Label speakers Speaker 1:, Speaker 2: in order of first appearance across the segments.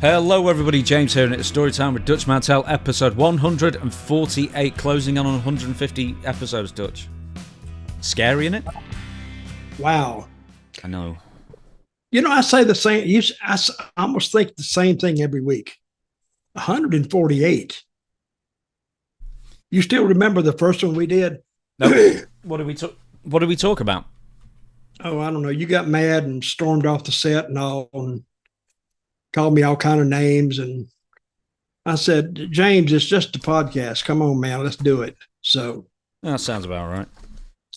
Speaker 1: Hello everybody, James here, and it's Storytime with Dutch Mantell, episode 148, closing on 150 episodes, Dutch. Scary, innit?
Speaker 2: Wow.
Speaker 1: I know.
Speaker 2: You know, I say the same, I almost think the same thing every week. 148. You still remember the first one we did?
Speaker 1: No. What did we talk about?
Speaker 2: Oh, I don't know. You got mad and stormed off the set and all, and called me all kind of names. And I said, James, it's just a podcast. Come on, man, let's do it. So
Speaker 1: That sounds about right.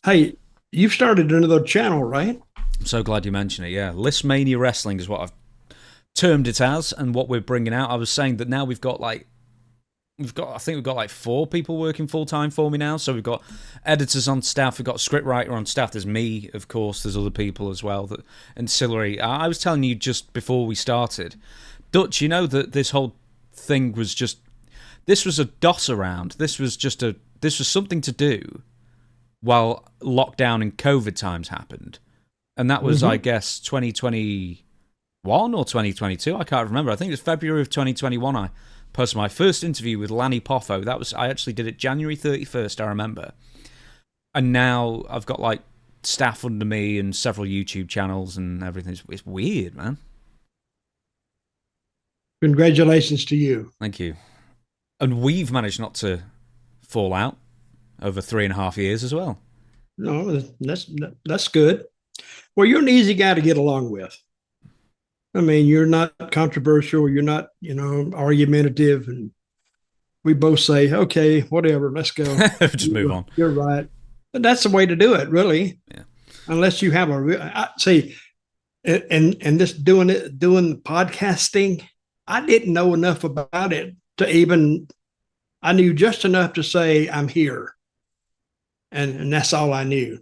Speaker 2: Hey, you've started another channel, right?
Speaker 1: I'm so glad you mentioned it, yeah. Listmania Wrestling is what I've termed it as, and what we're bringing out. I was saying that now I think we've got like 4 people working full-time for me now. So we've got editors on staff, we've got a scriptwriter on staff, there's me, of course, there's other people as well, that ancillary. I was telling you just before we started, Dutch, you know that this whole thing was just, this was a DOS around, this was something to do while lockdown and COVID times happened. And that was, I guess, 2021 or 2022, I can't remember. I think it was February of 2021 I posted my first interview with Lanny Poffo. I actually did it January 31st, I remember. And now I've got like staff under me and several YouTube channels and everything. It's weird, man.
Speaker 2: Congratulations to you.
Speaker 1: Thank you. And we've managed not to fall out over 3.5 years as well.
Speaker 2: No, that's good. Well, you're an easy guy to get along with. I mean, you're not controversial. You're not, argumentative. And we both say, okay, whatever, let's go.
Speaker 1: Just move on.
Speaker 2: You're right. But that's the way to do it, really.
Speaker 1: Yeah.
Speaker 2: Unless you have see, and this doing the podcasting, I didn't know enough about it to even, I knew just enough to say I'm here. And that's all I knew.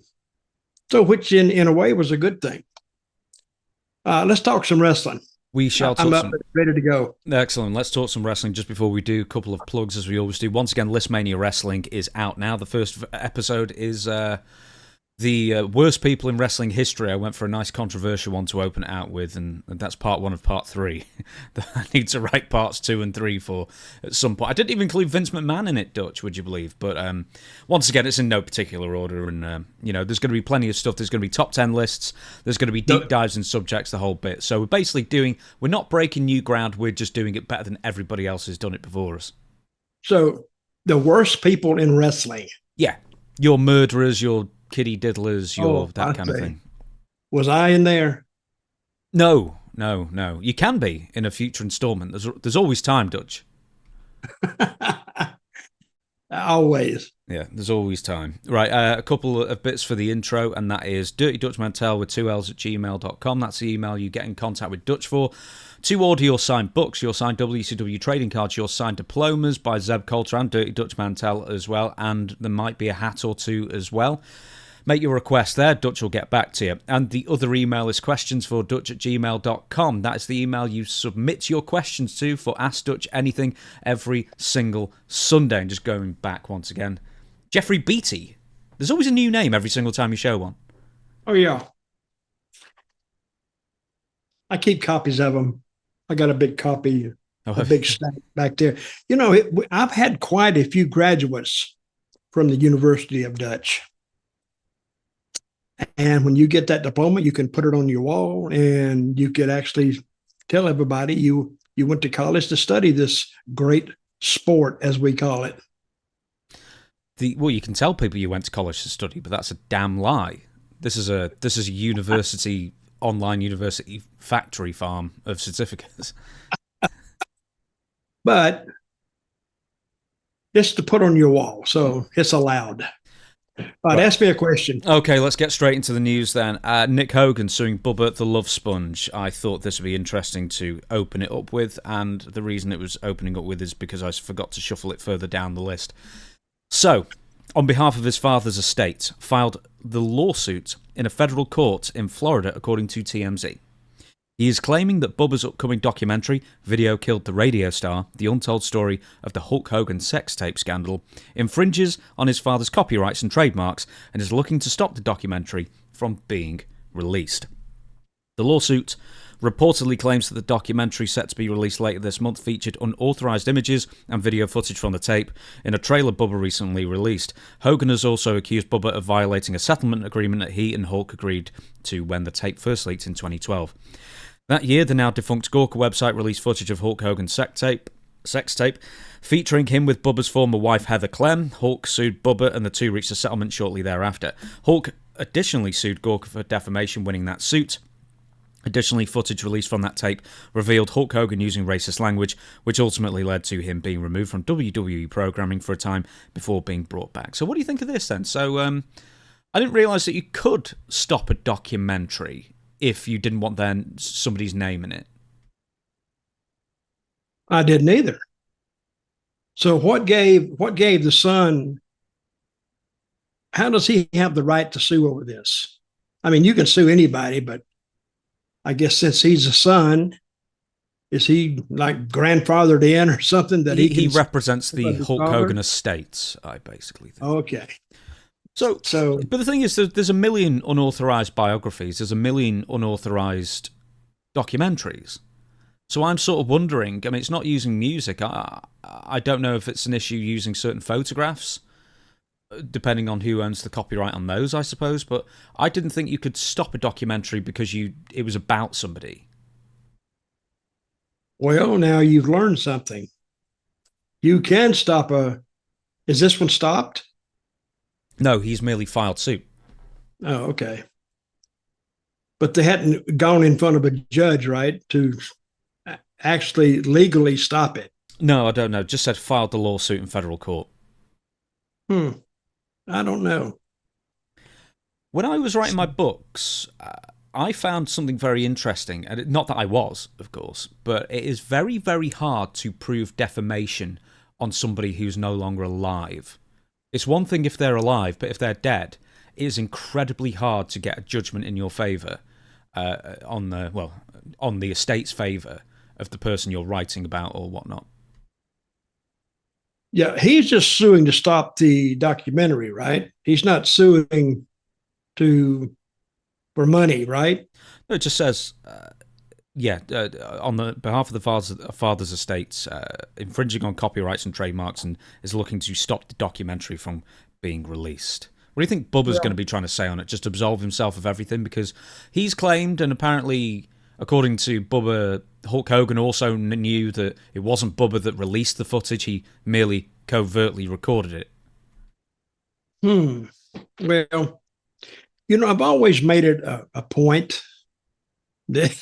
Speaker 2: So, which in a way was a good thing. Let's talk some wrestling.
Speaker 1: We shall talk.
Speaker 2: I'm up ready to go.
Speaker 1: Excellent. Let's talk some wrestling just before we do. A couple of plugs, as we always do. Once again, Listmania Wrestling is out now. The first episode is the worst people in wrestling history. I went for a nice controversial one to open it out with, and that's part 1 of part 3. I need to write parts 2 and 3 for at some point. I didn't even include Vince McMahon in it, Dutch, would you believe? But once again, it's in no particular order, and there's going to be plenty of stuff. There's going to be top 10 lists. There's going to be deep dives in subjects, the whole bit. So we're basically we're not breaking new ground. We're just doing it better than everybody else has done it before us.
Speaker 2: So the worst people in wrestling.
Speaker 1: Yeah, your murderers, your kiddie diddlers, that kind of thing.
Speaker 2: Was I in there?
Speaker 1: No. You can be in a future installment. There's always time, Dutch.
Speaker 2: Always.
Speaker 1: Yeah, there's always time. Right, a couple of bits for the intro, and that is Dirty Dutch Mantell with 2 L's at gmail.com. That's the email you get in contact with Dutch for. To order your signed books, your signed WCW trading cards, your signed diplomas by Zeb Coulter and Dirty Dutch Mantell as well, and there might be a hat or two as well. Make your request there, Dutch will get back to you. And the other email is questionsfordutch@gmail.com. That is the email you submit your questions to for Ask Dutch Anything every single Sunday. And just going back once again, Jeffrey Beatty. There's always a new name every single time you show one.
Speaker 2: Oh, yeah. I keep copies of them. I got a big copy, a big stack back there. I've had quite a few graduates from the University of Dutch. And when you get that diploma, you can put it on your wall, and you could actually tell everybody you went to college to study this great sport, as we call it.
Speaker 1: Well, you can tell people you went to college to study, but that's a damn lie. This is a university, online university factory farm of certificates.
Speaker 2: But it's to put on your wall, so it's allowed. Right, ask me a question.
Speaker 1: Okay, let's get straight into the news then. Nick Hogan suing Bubba the Love Sponge. I thought this would be interesting to open it up with, and the reason it was opening up with is because I forgot to shuffle it further down the list. So, on behalf of his father's estate, filed the lawsuit in a federal court in Florida, according to TMZ. He is claiming that Bubba's upcoming documentary, Video Killed the Radio Star, The Untold Story of the Hulk Hogan sex tape scandal, infringes on his father's copyrights and trademarks and is looking to stop the documentary from being released. The lawsuit reportedly claims that the documentary set to be released later this month featured unauthorized images and video footage from the tape in a trailer Bubba recently released. Hogan has also accused Bubba of violating a settlement agreement that he and Hulk agreed to when the tape first leaked in 2012. That year, the now defunct Gawker website released footage of Hulk Hogan's sex tape, featuring him with Bubba's former wife Heather Clem. Hulk sued Bubba, and the two reached a settlement shortly thereafter. Hulk additionally sued Gawker for defamation, winning that suit. Additionally, footage released from that tape revealed Hulk Hogan using racist language, which ultimately led to him being removed from WWE programming for a time before being brought back. So what do you think of this then? So I didn't realise that you could stop a documentary if you didn't want then somebody's name in it.
Speaker 2: I didn't either. So what gave the son, how does he have the right to sue over this? I mean, you can sue anybody, but I guess since he's a son, is he like grandfathered in or something that
Speaker 1: he represents the Hulk Hogan estate, I basically think.
Speaker 2: Okay.
Speaker 1: So, but the thing is, there's a million unauthorized biographies. There's a million unauthorized documentaries. So I'm sort of wondering, I mean, it's not using music. I don't know if it's an issue using certain photographs, depending on who owns the copyright on those, I suppose. But I didn't think you could stop a documentary because it was about somebody.
Speaker 2: Well, now you've learned something. You can stop is this one stopped?
Speaker 1: No, he's merely filed suit.
Speaker 2: Oh, okay. But they hadn't gone in front of a judge, right, to actually legally stop it.
Speaker 1: No, I don't know. Just said filed the lawsuit in federal court.
Speaker 2: I don't know.
Speaker 1: When I was writing my books, I found something very interesting. And not that I was, of course, but it is very, very hard to prove defamation on somebody who's no longer alive. It's one thing if they're alive, but if they're dead, it is incredibly hard to get a judgment in your favour on the estate's favour of the person you're writing about or whatnot.
Speaker 2: Yeah, he's just suing to stop the documentary, right? He's not suing for money, right?
Speaker 1: No, it just says, on the behalf of the father's estates, infringing on copyrights and trademarks, and is looking to stop the documentary from being released. What do you think Bubba's going to be trying to say on it? Just absolve himself of everything? Because he's claimed, and apparently, according to Bubba, Hulk Hogan also knew that it wasn't Bubba that released the footage. He merely covertly recorded it.
Speaker 2: Well, I've always made it a point that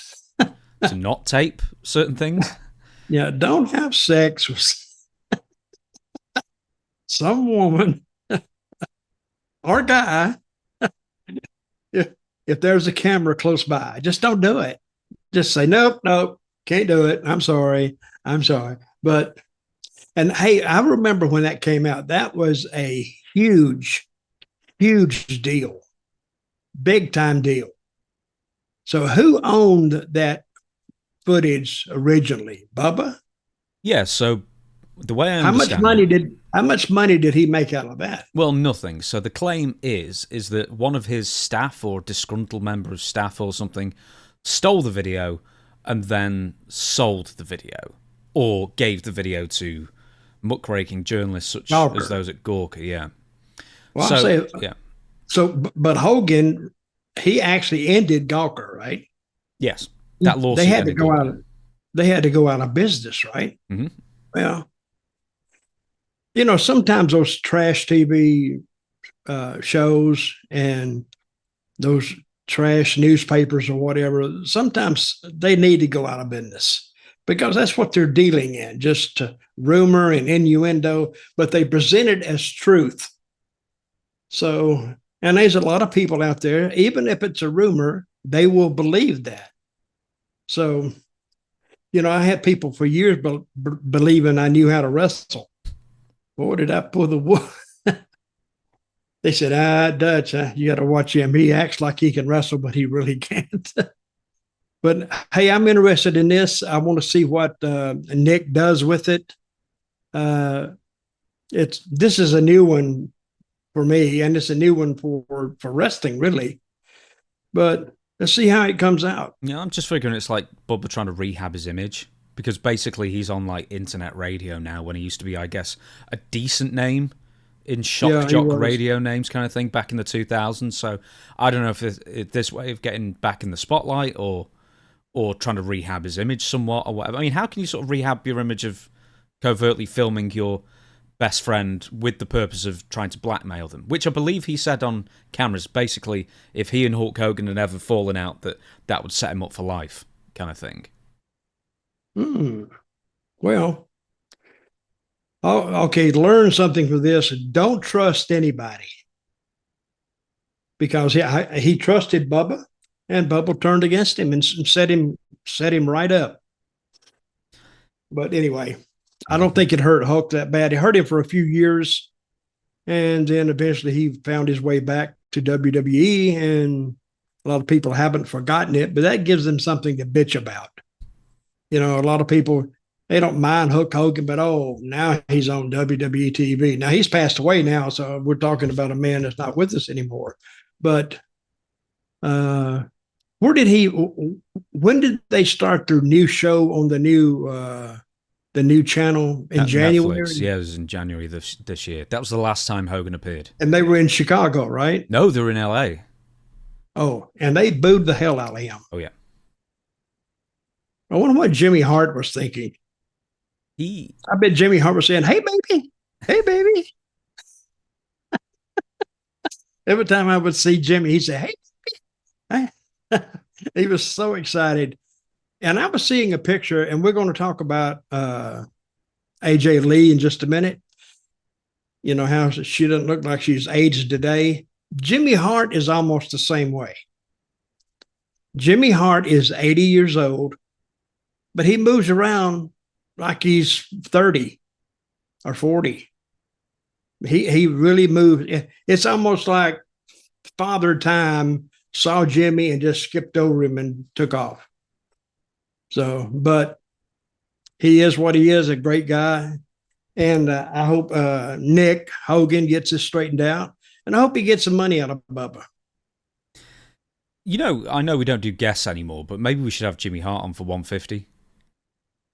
Speaker 1: to not tape certain things.
Speaker 2: Yeah, don't have sex with some woman or guy if there's a camera close by. Just don't do it. Just say, nope, can't do it. I'm sorry. But, and hey, I remember when that came out, that was a huge, huge deal. Big time deal. So who owned that footage originally? Bubba?
Speaker 1: Yeah, so the way I understand
Speaker 2: how much money did he make out of that?
Speaker 1: Well, nothing. So the claim is that one of his staff or disgruntled member of staff or something stole the video and then sold the video or gave the video to muckraking journalists such as those at Gawker, yeah.
Speaker 2: Well, but Hogan, he actually ended Gawker, right?
Speaker 1: Yes. That lawsuit
Speaker 2: they had to go out of business, right?
Speaker 1: Mm-hmm.
Speaker 2: Well, sometimes those trash TV shows and those trash newspapers or whatever, sometimes they need to go out of business because that's what they're dealing in, just rumor and innuendo, but they present it as truth. So, and there's a lot of people out there, even if it's a rumor, they will believe that. So, I had people for years believing I knew how to wrestle. Boy, did I pull the wool. They said, Dutch, you got to watch him. He acts like he can wrestle, but he really can't. But, hey, I'm interested in this. I want to see what Nick does with it. This is a new one for me, and it's a new one for wrestling, really. But Let's see how it comes out.
Speaker 1: Yeah, I'm just figuring it's like Bubba trying to rehab his image, because basically he's on like internet radio now when he used to be, I guess, a decent name in shock
Speaker 2: Yeah, he
Speaker 1: jock
Speaker 2: was.
Speaker 1: radio names kind of thing back in the 2000s. So I don't know if this way of getting back in the spotlight or trying to rehab his image somewhat or whatever. I mean, how can you sort of rehab your image of covertly filming your best friend with the purpose of trying to blackmail them? Which I believe he said on cameras, basically, if he and Hulk Hogan had ever fallen out, that would set him up for life, kind of thing.
Speaker 2: Well, okay, learn something from this. Don't trust anybody, because he trusted Bubba, and Bubba turned against him and set him right up. But anyway, I don't think it hurt Hulk that bad. It hurt him for a few years, and then eventually he found his way back to WWE, and a lot of people haven't forgotten it, but that gives them something to bitch about. You know, a lot of people, they don't mind Hulk Hogan, but now he's on WWE TV. Now he's passed away now, so we're talking about a man that's not with us anymore. But when did they start their new show on the new channel in January?
Speaker 1: Netflix, yeah, it was in January this year. That was the last time Hogan appeared.
Speaker 2: And they were in Chicago, right?
Speaker 1: No, they were in LA.
Speaker 2: Oh, and they booed the hell out of him.
Speaker 1: Oh, yeah.
Speaker 2: I wonder what Jimmy Hart was thinking. I bet Jimmy Hart was saying, "Hey, baby. Hey, baby." Every time I would see Jimmy, he'd say, "Hey, baby." He was so excited. And I was seeing a picture, and we're going to talk about AJ Lee in just a minute. You know, how she doesn't look like she's aged today. Jimmy Hart is almost the same way. Jimmy Hart is 80 years old, but he moves around like he's 30 or 40. He really moves. It's almost like Father Time saw Jimmy and just skipped over him and took off. So, but he is what he is, a great guy. And I hope Nick Hogan gets this straightened out. And I hope he gets some money out of Bubba.
Speaker 1: You know, I know we don't do guests anymore, but maybe we should have Jimmy Hart on for 150.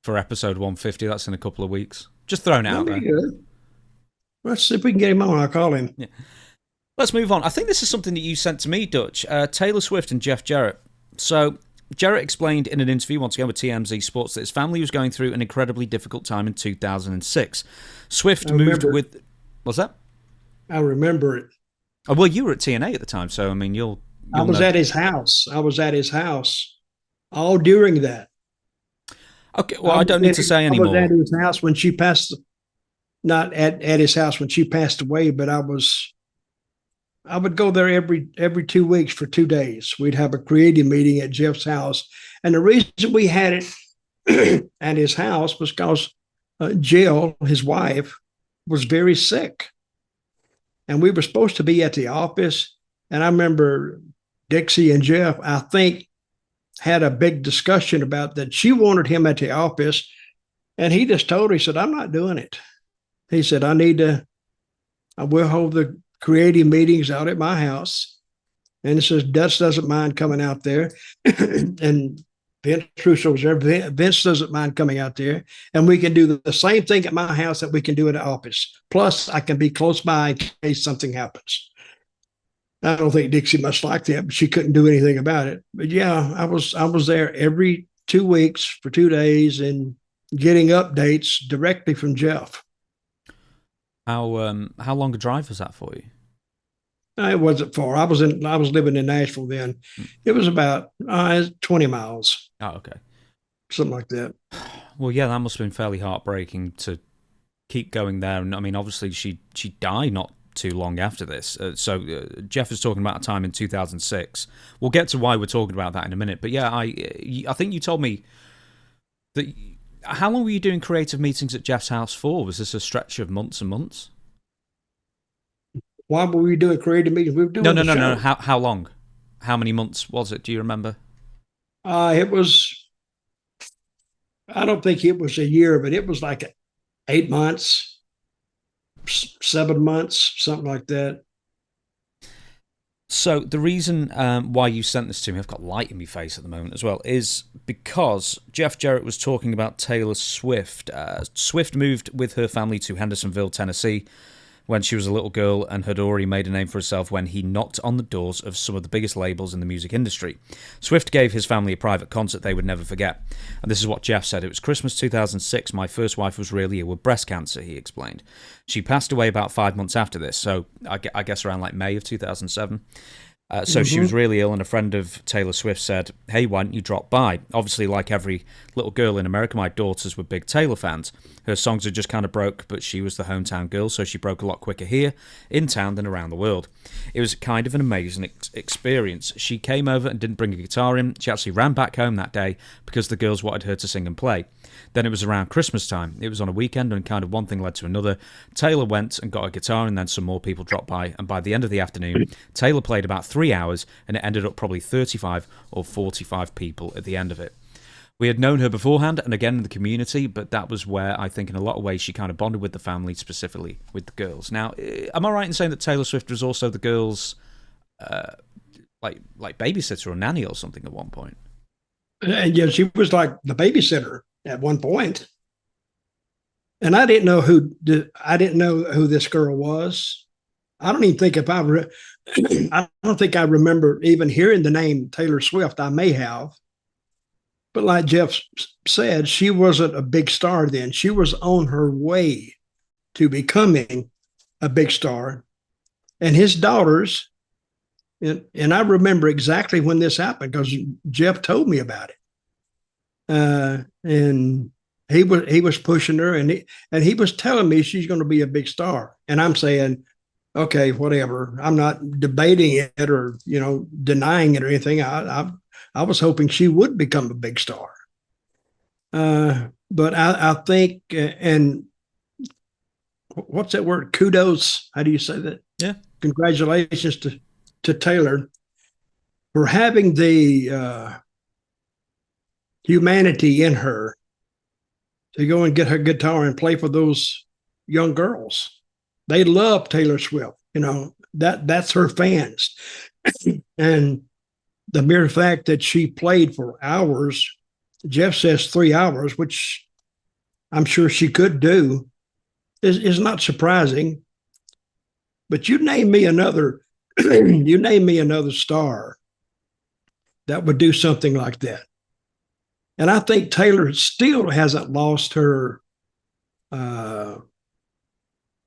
Speaker 1: For episode 150, that's in a couple of weeks. Just throwing it out there.
Speaker 2: Good. Let's see if we can get him on. I'll call him.
Speaker 1: Yeah. Let's move on. I think this is something that you sent to me, Dutch. Taylor Swift and Jeff Jarrett. So, Jarrett explained in an interview, once again with TMZ Sports, that his family was going through an incredibly difficult time in 2006. Swift moved with... What's that?
Speaker 2: I remember it.
Speaker 1: Oh, well, you were at TNA at the time, so, I mean,
Speaker 2: I was at his house. All during that.
Speaker 1: Okay, well, I don't need to say anymore.
Speaker 2: I was at his house when she passed... Not at his house when she passed away, but I would go there every 2 weeks for 2 days. We'd have a creative meeting at Jeff's house. And the reason we had it at his house was because Jill, his wife, was very sick. And we were supposed to be at the office. And I remember Dixie and Jeff, I think, had a big discussion about that. She wanted him at the office. And he just told her, he said, "I'm not doing it." He said, I will hold the creative meetings out at my house. And it says, Dutch doesn't mind coming out there. And Vince Russo was there. Vince doesn't mind coming out there. And we can do the same thing at my house that we can do at the office. Plus, I can be close by in case something happens. I don't think Dixie much liked that, but she couldn't do anything about it. But yeah, I was there every 2 weeks for 2 days and getting updates directly from Jeff.
Speaker 1: How long a drive was that for you?
Speaker 2: It wasn't far. I was living in Nashville then. It was about 20 miles.
Speaker 1: Oh, okay.
Speaker 2: Something like that.
Speaker 1: Well, yeah, that must have been fairly heartbreaking to keep going there. And I mean, obviously, she died not too long after this. So Jeff is talking about a time in 2006. We'll get to why we're talking about that in a minute. But yeah, I think you told me that. How long were you doing creative meetings at Jeff's house for? Was this a stretch of months and months?
Speaker 2: Why were we doing creative meetings? We were doing
Speaker 1: No. How long? How many months was it? Do you remember?
Speaker 2: It was. I don't think it was a year, but it was like 8 months, 7 months, something like that.
Speaker 1: So the reason why you sent this to me, I've got light in my face at the moment as well, is because Jeff Jarrett was talking about Taylor Swift. Swift moved with her family to Hendersonville, Tennessee, when she was a little girl and had already made a name for herself when he knocked on the doors of some of the biggest labels in the music industry. Swift gave his family a private concert they would never forget. And this is what Jeff said. It was Christmas 2006. My first wife was really ill with breast cancer, he explained. She passed away about 5 months after this, so I guess around like May of 2007. So she was really ill, and a friend of Taylor Swift said, hey, why don't you drop by? Obviously, like every little girl in America, my daughters were big Taylor fans. Her songs had just kind of broke, but she was the hometown girl, so she broke a lot quicker here, in town, than around the world. It was kind of an amazing experience. She came over and didn't bring a guitar in. She actually ran back home that day because the girls wanted her to sing and play. Then it was around Christmas time. It was on a weekend, and kind of one thing led to another. Taylor went and got a guitar, and then some more people dropped by, and by the end of the afternoon, Taylor played about 3 hours, and it ended up probably 35 or 45 people at the end of it. We had known her beforehand and again in the community, but that was where I think in a lot of ways she kind of bonded with the family, specifically with the girls. Now, am I right in saying that Taylor Swift was also the girls' like babysitter or nanny or something at one point?
Speaker 2: And yeah, she was like the babysitter at one point. And I didn't know who this girl was. I don't even think I don't think I remember even hearing the name Taylor Swift. I may have. But like Jeff said, she wasn't a big star then. She was on her way to becoming a big star. And his daughters, and I remember exactly when this happened because Jeff told me about it. And he was pushing her, and he was telling me she's going to be a big star. And I'm saying, okay, whatever. I'm not debating it or denying it or anything. I was hoping she would become a big star. But I think, and what's that word? Kudos. How do you say that?
Speaker 1: Yeah.
Speaker 2: Congratulations to Taylor for having the humanity in her to go and get her guitar and play for those young girls. They love Taylor Swift. That's her fans. And the mere fact that she played for hours, Jeff says 3 hours, which I'm sure she could do, is not surprising. But you name me another star that would do something like that. And I think Taylor still hasn't lost her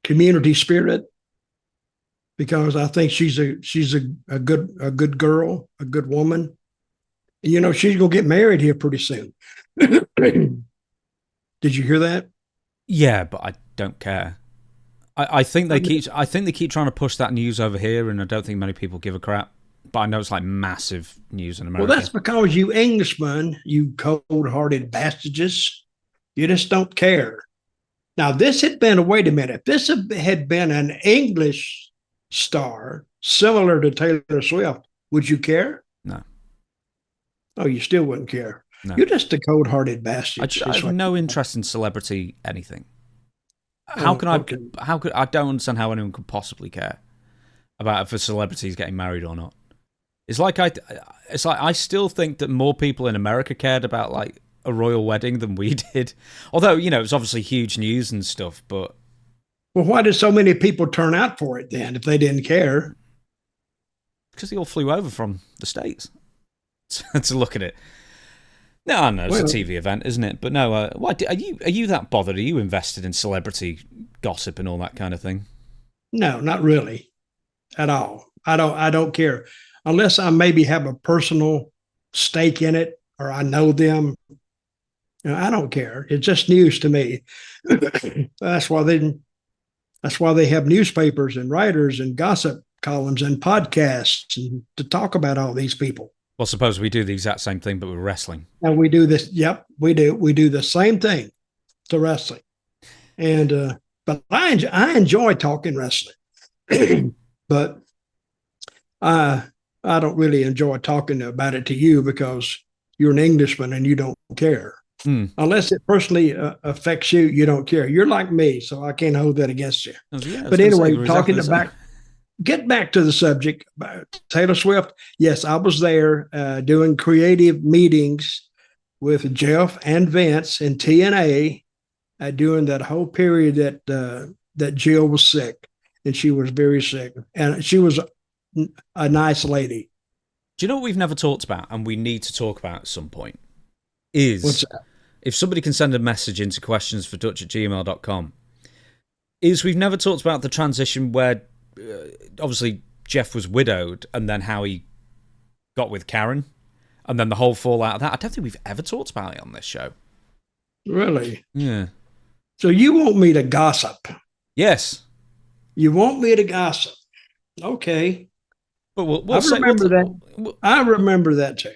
Speaker 2: community spirit, because I think she's a good girl, a good woman. She's gonna get married here pretty soon. Did you hear that?
Speaker 1: Yeah, but I don't care. I think they keep trying to push that news over here, and I don't think many people give a crap. But I know it's like massive news in America.
Speaker 2: Well, that's because you Englishmen, you cold-hearted bastards, you just don't care. Now, wait a minute. If this had been an English star similar to Taylor Swift, would you care?
Speaker 1: No.
Speaker 2: Oh, you still wouldn't care.
Speaker 1: No.
Speaker 2: You're just a cold-hearted bastard.
Speaker 1: I have no interest in celebrity anything. I don't understand how anyone could possibly care about if a celebrity is getting married or not. It's like I still think that more people in America cared about like a royal wedding than we did. Although, it was obviously huge news and stuff, but
Speaker 2: well, why did so many people turn out for it then if they didn't care?
Speaker 1: Because they all flew over from the States to look at it. No, it's a TV event, isn't it? But no, why are you that bothered? Are you invested in celebrity gossip and all that kind of thing?
Speaker 2: No, not really, at all. I don't care unless I maybe have a personal stake in it or I know them. I don't care. It's just news to me. That's why they have newspapers and writers and gossip columns and podcasts to talk about all these people.
Speaker 1: Well, suppose we do the exact same thing, but with wrestling.
Speaker 2: And we do this. Yep, we do. We do the same thing to wrestling. And but I enjoy talking wrestling, but I don't really enjoy talking about it to you because you're an Englishman and you don't care. Unless it personally affects you, you don't care. You're like me, so I can't hold that against you.
Speaker 1: Yeah,
Speaker 2: but anyway, talking get back to the subject about Taylor Swift. Yes, I was there doing creative meetings with Jeff and Vince and TNA during that whole period that Jill was sick, and she was very sick, and she was a nice lady.
Speaker 1: Do you know what we've never talked about, and we need to talk about at some point? Is if somebody can send a message into questionsfordutch@gmail.com, is we've never talked about the transition where obviously Jeff was widowed and then how he got with Karen and then the whole fallout of that. I don't think we've ever talked about it on this show.
Speaker 2: Really?
Speaker 1: Yeah.
Speaker 2: So you want me to gossip?
Speaker 1: Yes.
Speaker 2: You want me to gossip? Okay.
Speaker 1: But
Speaker 2: I remember that too.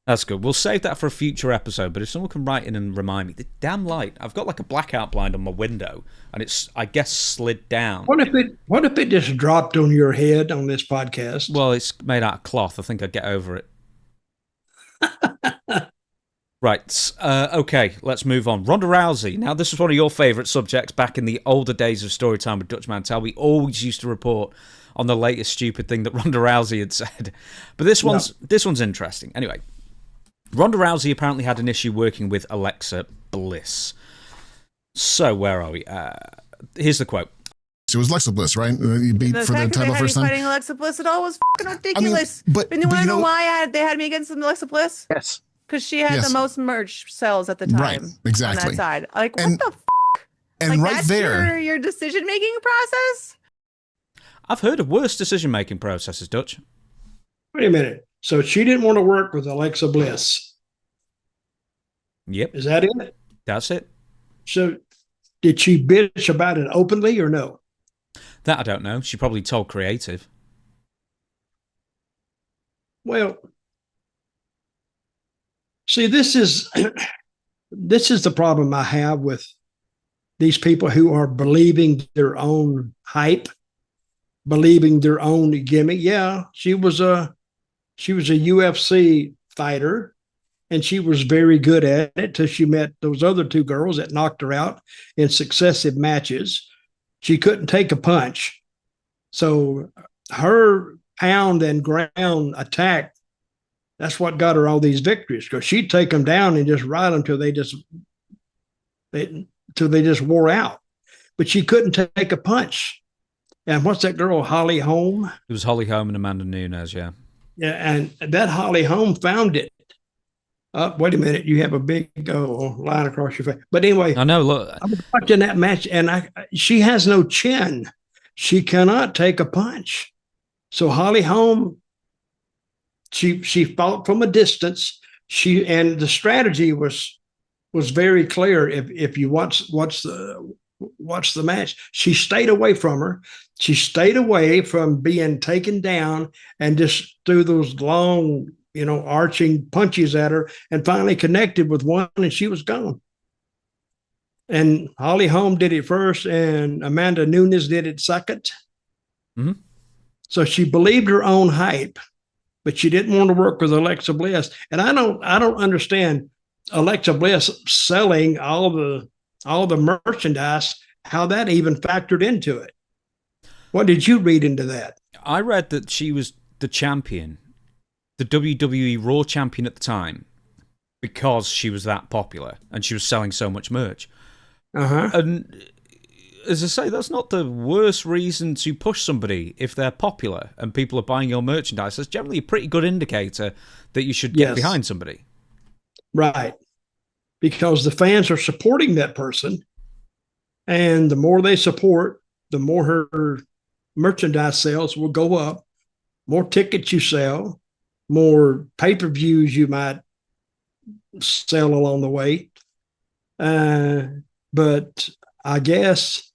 Speaker 1: That's good. We'll save that for a future episode, but if someone can write in and remind me, the damn light. I've got like a blackout blind on my window, and it's, I guess, slid down.
Speaker 2: What if it just dropped on your head on this podcast?
Speaker 1: Well, it's made out of cloth. I think I'd get over it. Right. Okay, let's move on. Ronda Rousey. Now, this was one of your favourite subjects back in the older days of Storytime with Dutch Mantell. We always used to report on the latest stupid thing that Ronda Rousey had said. But this one's interesting. Anyway, Ronda Rousey apparently had an issue working with Alexa Bliss. So, where are we? Here's the quote.
Speaker 3: It was Alexa Bliss, right? You beat for the title first time.
Speaker 4: Fighting Alexa Bliss at all was fucking ridiculous.
Speaker 3: I mean,
Speaker 4: and you want to know why they had me against Alexa Bliss?
Speaker 2: Yes.
Speaker 4: Because she had the most merch sales at the time.
Speaker 3: Right, exactly.
Speaker 4: On that side. Like, what the fuck?
Speaker 3: And
Speaker 4: like,
Speaker 3: right
Speaker 4: that's
Speaker 3: there.
Speaker 4: your decision-making process?
Speaker 1: I've heard of worse decision-making processes, Dutch.
Speaker 2: Wait a minute. So she didn't want to work with Alexa Bliss.
Speaker 1: Yep.
Speaker 2: Is that it?
Speaker 1: That's it.
Speaker 2: So did she bitch about it openly or no?
Speaker 1: That I don't know. She probably told Creative.
Speaker 2: Well, see, this is the problem I have with these people who are believing their own hype, believing their own gimmick. Yeah, she was a UFC fighter, and she was very good at it till she met those other two girls that knocked her out in successive matches. She couldn't take a punch. So her pound and ground attack, that's what got her all these victories, because she'd take them down and just ride them till they just wore out. But she couldn't take a punch. And what's that girl, Holly Holm?
Speaker 1: It was Holly Holm and Amanda Nunes, yeah.
Speaker 2: Yeah, and that Holly Holm found it. Wait a minute, you have a big line across your face. But anyway,
Speaker 1: I know. Look,
Speaker 2: I was watching that match, and she has no chin. She cannot take a punch. So Holly Holm, she fought from a distance. And the strategy was very clear. If you watch the match, she stayed away from her. She stayed away from being taken down and just threw those long, arching punches at her, and finally connected with one, and she was gone. And Holly Holm did it first, and Amanda Nunes did it second.
Speaker 1: Mm-hmm.
Speaker 2: So she believed her own hype, but she didn't want to work with Alexa Bliss. And I don't understand Alexa Bliss selling all the merchandise, how that even factored into it. What did you read into that?
Speaker 1: I read that she was the champion, the WWE Raw champion at the time, because she was that popular and she was selling so much merch.
Speaker 2: Uh-huh.
Speaker 1: And as I say, that's not the worst reason to push somebody if they're popular and people are buying your merchandise. That's generally a pretty good indicator that you should get behind somebody.
Speaker 2: Right. Because the fans are supporting that person, and the more they support, the more her merchandise sales will go up, more tickets you sell, more pay-per-views you might sell along the way. But I guess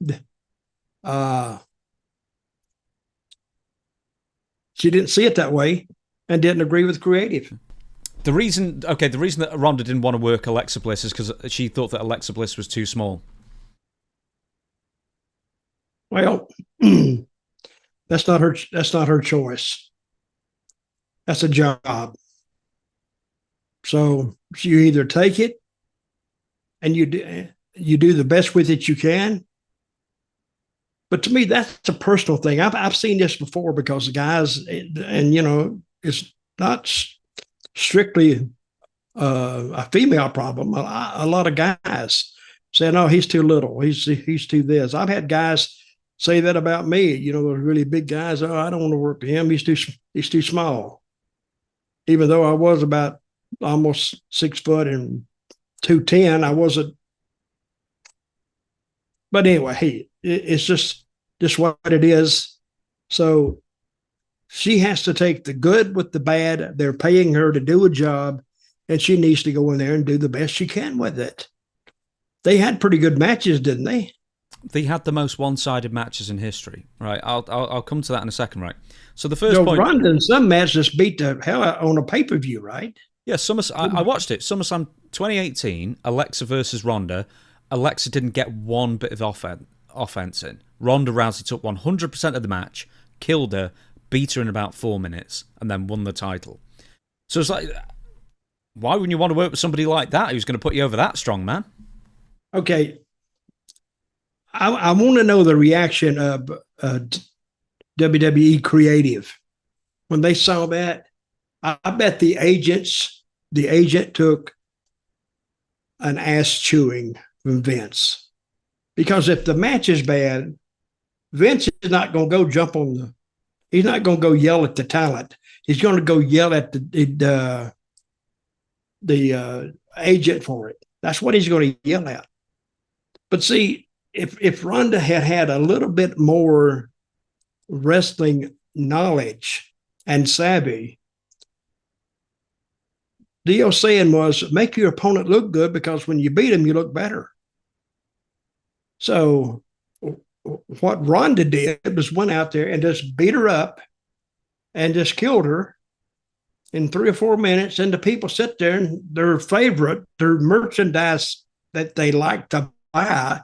Speaker 2: she didn't see it that way and didn't agree with creative.
Speaker 1: The reason that Ronda didn't want to work Alexa Bliss is because she thought that Alexa Bliss was too small.
Speaker 2: Well, that's not her choice. That's a job. So you either take it and you do the best with it you can, But to me, that's a personal thing. I've seen this before because the guys, and it's not strictly a female problem. A lot of guys say, "No, he's too little. He's too this." I've had guys say that about me. Those really big guys. "Oh, I don't want to work with him. He's too small." Even though I was about almost 6 foot and 210, I wasn't. But anyway, hey, it's just what it is. So she has to take the good with the bad. They're paying her to do a job, and she needs to go in there and do the best she can with it. They had pretty good matches, didn't they?
Speaker 1: They had the most one-sided matches in history, right? I'll come to that in a second, right? So the first point,
Speaker 2: Ronda in some matches beat the hell out on a pay-per-view, right?
Speaker 1: Yeah, I watched it. SummerSlam 2018, Alexa versus Ronda. Alexa didn't get one bit of offense in. Ronda Rousey took 100% of the match, killed her, beat her in about 4 minutes, and then won the title. So it's like, why wouldn't you want to work with somebody like that who's going to put you over that strong, man?
Speaker 2: Okay. I want to know the reaction of WWE Creative when they saw that. I bet the agent took an ass chewing from Vince, because if the match is bad, Vince is not going to go jump on he's not going to go yell at the talent. He's going to go yell at the agent for it. That's what he's going to yell at. But see, if Ronda had a little bit more wrestling knowledge and savvy, deal saying was, make your opponent look good, because when you beat him, you look better. So what Ronda did was went out there and just beat her up and just killed her in 3 or 4 minutes. And the people sit there and their merchandise that they like to buy,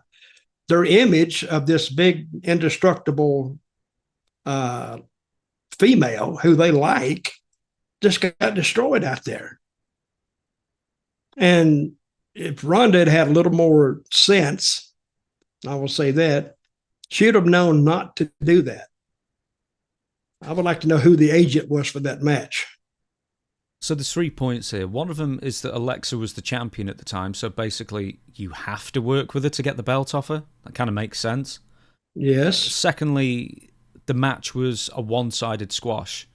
Speaker 2: their image of this big indestructible female who they like, just got destroyed out there. And if Ronda had had a little more sense, I will say that, she'd have known not to do that. I would like to know who the agent was for that match.
Speaker 1: So there's 3 points here. One of them is that Alexa was the champion at the time, so basically you have to work with her to get the belt off her. That kind of makes sense.
Speaker 2: Yes.
Speaker 1: Secondly, the match was a one-sided squash.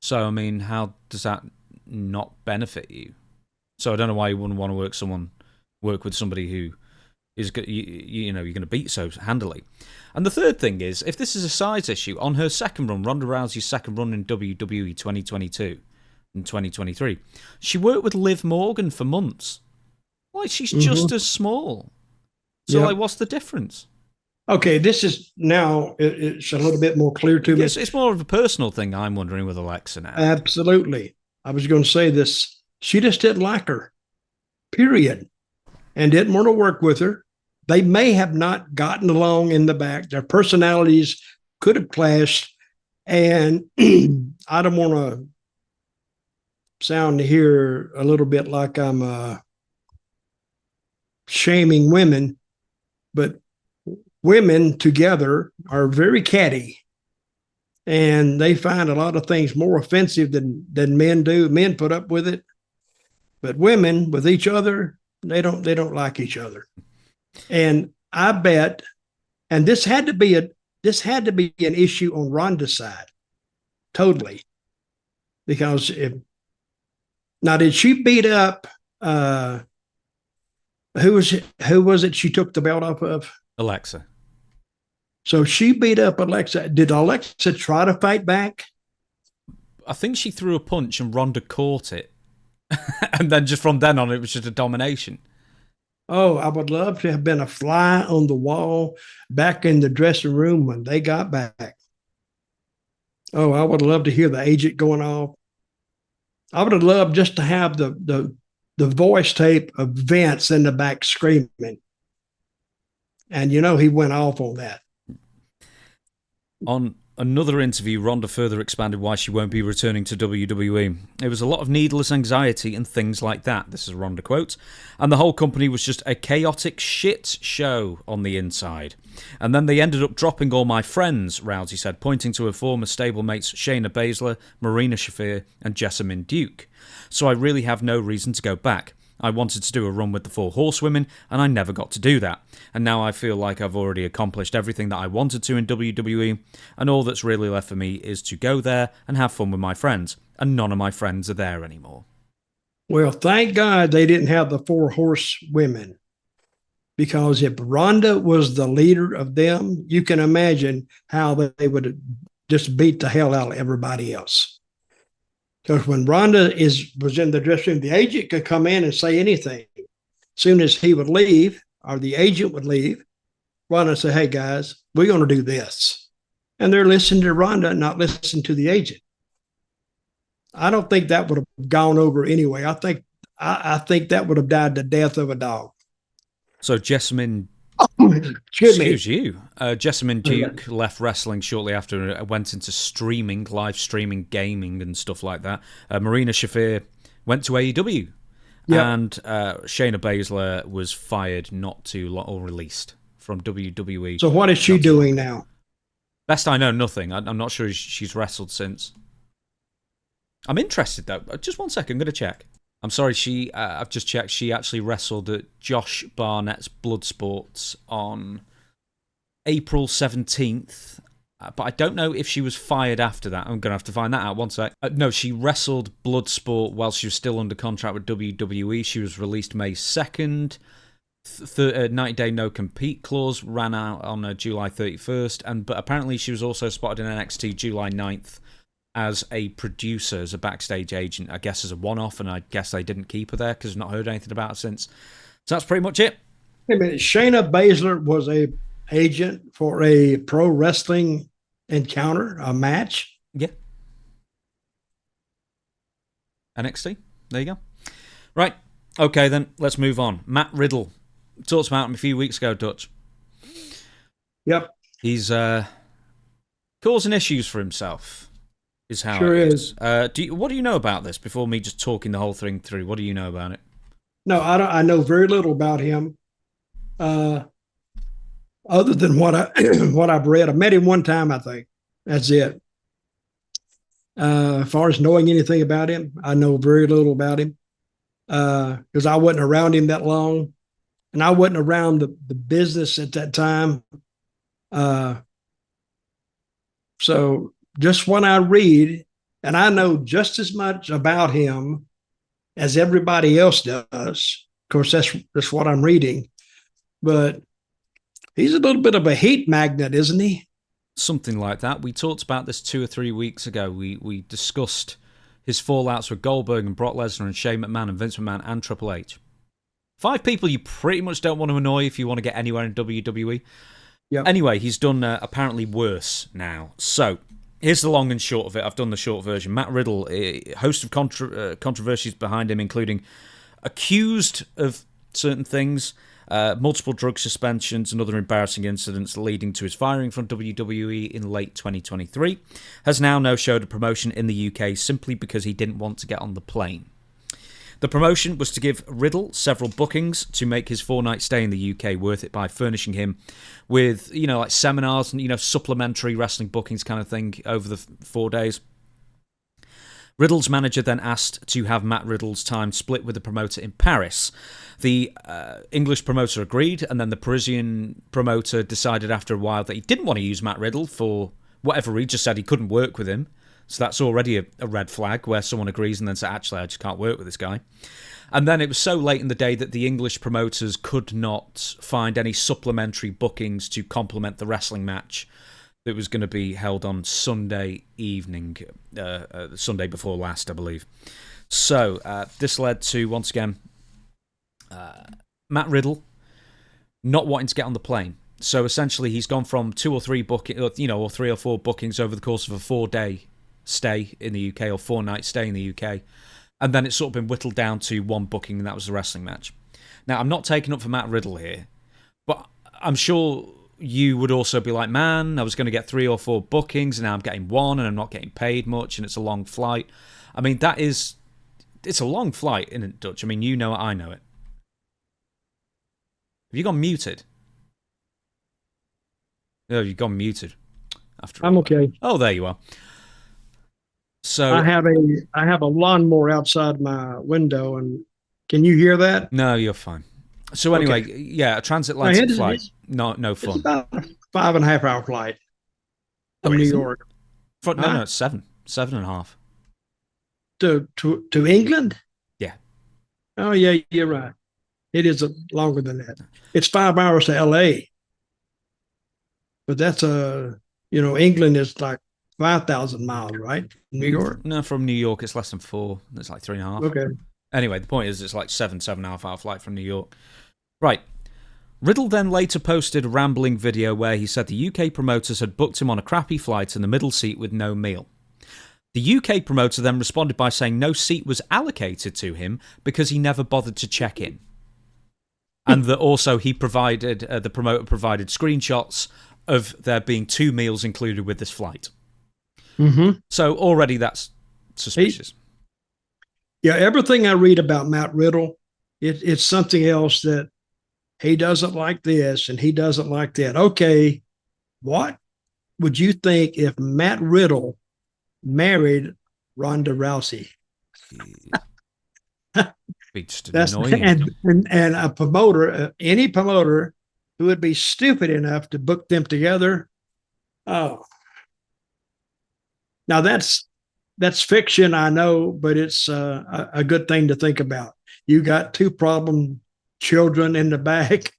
Speaker 1: So, I mean, how does that not benefit you? So I don't know why you wouldn't want to work with somebody who is you're going to beat so handily. And the third thing is, if this is a size issue, on her second run, Ronda Rousey's second run in WWE 2022 and 2023, she worked with Liv Morgan for months. Like, she's just as small. So, like, what's the difference?
Speaker 2: Okay, this is now, it's a little bit more clear to me.
Speaker 1: It's more of a personal thing, I'm wondering, with Alexa now.
Speaker 2: Absolutely. I was going to say this. She just didn't like her, period, and didn't want to work with her. They may have not gotten along in the back. Their personalities could have clashed, and I don't want to sound here a little bit like I'm shaming women, but women together are very catty, and they find a lot of things more offensive than men do. Men put up with it, but women with each other, they don't like each other. And I bet, and this had to be an issue on Ronda's side, totally, because now did she beat up who was it she took the belt off of?
Speaker 1: Alexa.
Speaker 2: So she beat up Alexa. Did Alexa try to fight back?
Speaker 1: I think she threw a punch and Ronda caught it. And then just from then on, it was just a domination.
Speaker 2: Oh, I would love to have been a fly on the wall back in the dressing room when they got back. Oh, I would love to hear the agent going off. I would have loved just to have the voice tape of Vince in the back screaming. And, he went off on that.
Speaker 1: On another interview, Ronda further expanded why she won't be returning to WWE. It was a lot of needless anxiety and things like that. This is a Ronda quote. And the whole company was just a chaotic shit show on the inside. And then they ended up dropping all my friends, Rousey said, pointing to her former stablemates Shayna Baszler, Marina Shafir, and Jessamine Duke. So I really have no reason to go back. I wanted to do a run with the 4 Horsewomen, and I never got to do that. And now I feel like I've already accomplished everything that I wanted to in WWE, and all that's really left for me is to go there and have fun with my friends, and none of my friends are there anymore.
Speaker 2: Well, thank God they didn't have the 4 Horsewomen, because if Ronda was the leader of them, you can imagine how they would just beat the hell out of everybody else. Because when Ronda was in the dressing room, the agent could come in and say anything. As soon as he would leave, or the agent would leave, Ronda would say, hey, guys, we're going to do this. And they're listening to Ronda, not listening to the agent. I don't think that would have gone over anyway. I think that would have died the death of a dog.
Speaker 1: So Jessamine...
Speaker 2: Excuse
Speaker 1: you. Jessamine Duke left wrestling shortly after and went into streaming, live streaming, gaming and stuff like that. Marina Shafir went to AEW. Yep. And Shayna Baszler was fired not too long, or released from WWE.
Speaker 2: So what is she doing now?
Speaker 1: Best I know, nothing. I'm not sure she's wrestled since. I'm interested, though. Just one second, I'm going to check. I'm sorry, I've just checked. She actually wrestled at Josh Barnett's Bloodsports on April 17th. But I don't know if she was fired after that. I'm going to have to find that out. One sec. No, she wrestled Bloodsport while she was still under contract with WWE. She was released May 2nd. 90-day no-compete clause ran out on July 31st. But apparently she was also spotted in NXT July 9th. As a producer, as a backstage agent, I guess as a one-off, and I guess they didn't keep her there because I've not heard anything about her since. So that's pretty much it.
Speaker 2: Wait a minute. Shayna Baszler was a agent for a pro wrestling encounter, a match?
Speaker 1: Yeah. NXT. There you go. Right. Okay, then. Let's move on. Matt Riddle. Talked about him a few weeks ago, Dutch.
Speaker 2: Yep.
Speaker 1: He's causing issues for himself. Is how
Speaker 2: sure
Speaker 1: it
Speaker 2: is.
Speaker 1: What do you know about this? Before me just talking the whole thing through, what do you know about it?
Speaker 2: No, I don't. I know very little about him, other than what I've read. I met him one time, I think. That's it. As far as knowing anything about him, I know very little about him because I wasn't around him that long, and I wasn't around the business at that time. So. Just when I read, and I know just as much about him as everybody else does. Of course, that's what I'm reading. But he's a little bit of a heat magnet, isn't he?
Speaker 1: Something like that. We talked about this 2 or 3 weeks ago. We discussed his fallouts with Goldberg and Brock Lesnar and Shane McMahon and Vince McMahon and Triple H. 5 people you pretty much don't want to annoy if you want to get anywhere in WWE.
Speaker 2: Yep.
Speaker 1: Anyway, he's done apparently worse now. So... here's the long and short of it. I've done the short version. Matt Riddle, a host of controversies behind him, including accused of certain things, multiple drug suspensions and other embarrassing incidents leading to his firing from WWE in late 2023, has now no-showed a promotion in the UK simply because he didn't want to get on the plane. The promotion was to give Riddle several bookings to make his 4-night stay in the UK worth it by furnishing him with, like seminars and, supplementary wrestling bookings kind of thing over the 4 days. Riddle's manager then asked to have Matt Riddle's time split with the promoter in Paris. The English promoter agreed, and then the Parisian promoter decided after a while that he didn't want to use Matt Riddle for whatever. He just said he couldn't work with him. So that's already a red flag where someone agrees and then says, actually, I just can't work with this guy. And then it was so late in the day that the English promoters could not find any supplementary bookings to complement the wrestling match that was going to be held on Sunday evening, Sunday before last, I believe. So this led to, once again, Matt Riddle not wanting to get on the plane. So essentially he's gone from 2 or 3 bookings, or 3 or 4 bookings over the course of a 4-day stay in the UK or 4-night stay in the UK. And then it's sort of been whittled down to 1 booking, and that was the wrestling match. Now, I'm not taking up for Matt Riddle here, but I'm sure you would also be like, man, I was going to get 3 or 4 bookings, and now I'm getting 1, and I'm not getting paid much, and it's a long flight. I mean, it's a long flight, isn't it, Dutch? I mean, you know it, I know it. Have you gone muted? No, you've gone muted.
Speaker 2: I'm okay.
Speaker 1: Oh, there you are. So
Speaker 2: I have a lawnmower outside my window, and can you hear that?
Speaker 1: No, you're fine. So anyway, yeah, a transatlantic flight. No fun.
Speaker 2: It's about a 5.5 hour flight from New York.
Speaker 1: No, it's 7.5.
Speaker 2: To England?
Speaker 1: Yeah.
Speaker 2: Oh yeah, you're right. It is longer than that. It's 5 hours to LA. But that's England is like 5,000 miles, right? New York?
Speaker 1: No, from New York it's less than 4. It's like 3.5.
Speaker 2: Okay.
Speaker 1: Anyway, the point is it's like 7.5 hour flight from New York. Right. Riddle then later posted a rambling video where he said the UK promoters had booked him on a crappy flight in the middle seat with no meal. The UK promoter then responded by saying no seat was allocated to him because he never bothered to check in. And that also the promoter provided screenshots of there being 2 meals included with this flight.
Speaker 2: Mm-hmm.
Speaker 1: So already that's suspicious.
Speaker 2: Everything I read about Matt Riddle, it's something else that he doesn't like this and he doesn't like that. Okay, what would you think if Matt Riddle married Ronda Rousey?
Speaker 1: Be just annoying.
Speaker 2: And a promoter, any promoter who would be stupid enough to book them together. Oh, now that's fiction, I know, but it's a good thing to think about. You got 2 problem children in the back.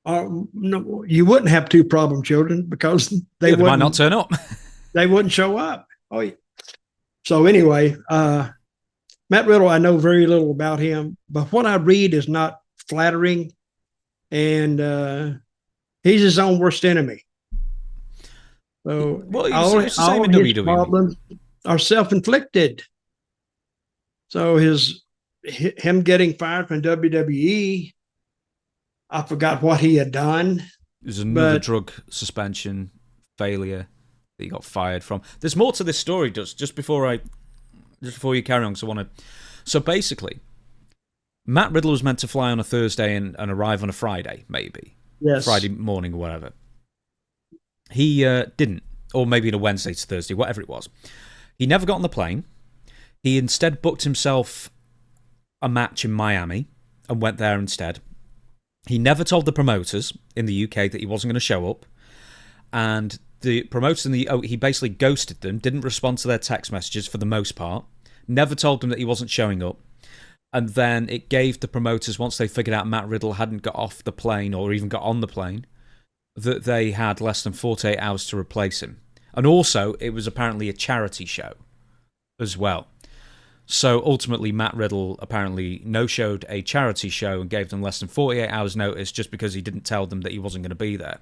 Speaker 2: No, you wouldn't have 2 problem children because they
Speaker 1: might not turn up.
Speaker 2: They wouldn't show up. Oh, yeah. So anyway, Matt Riddle, I know very little about him, but what I read is not flattering, and he's his own worst enemy. So all his problems are self-inflicted. So him getting fired from WWE, I forgot what he had done.
Speaker 1: There's another drug suspension failure that he got fired from. There's more to this story, just before you carry on, because I want to. So basically, Matt Riddle was meant to fly on a Thursday and arrive on a Friday, maybe.
Speaker 2: Yes.
Speaker 1: Friday morning or whatever. He didn't, or maybe on a Wednesday to Thursday, whatever it was. He never got on the plane. He instead booked himself a match in Miami and went there instead. He never told the promoters in the UK that he wasn't going to show up, and the promoters he basically ghosted them, didn't respond to their text messages for the most part, never told them that he wasn't showing up, and then it gave the promoters, once they figured out Matt Riddle hadn't got off the plane or even got on the plane, that they had less than 48 hours to replace him. And also, it was apparently a charity show as well. So ultimately, Matt Riddle apparently no-showed a charity show and gave them less than 48 hours notice just because he didn't tell them that he wasn't going to be there.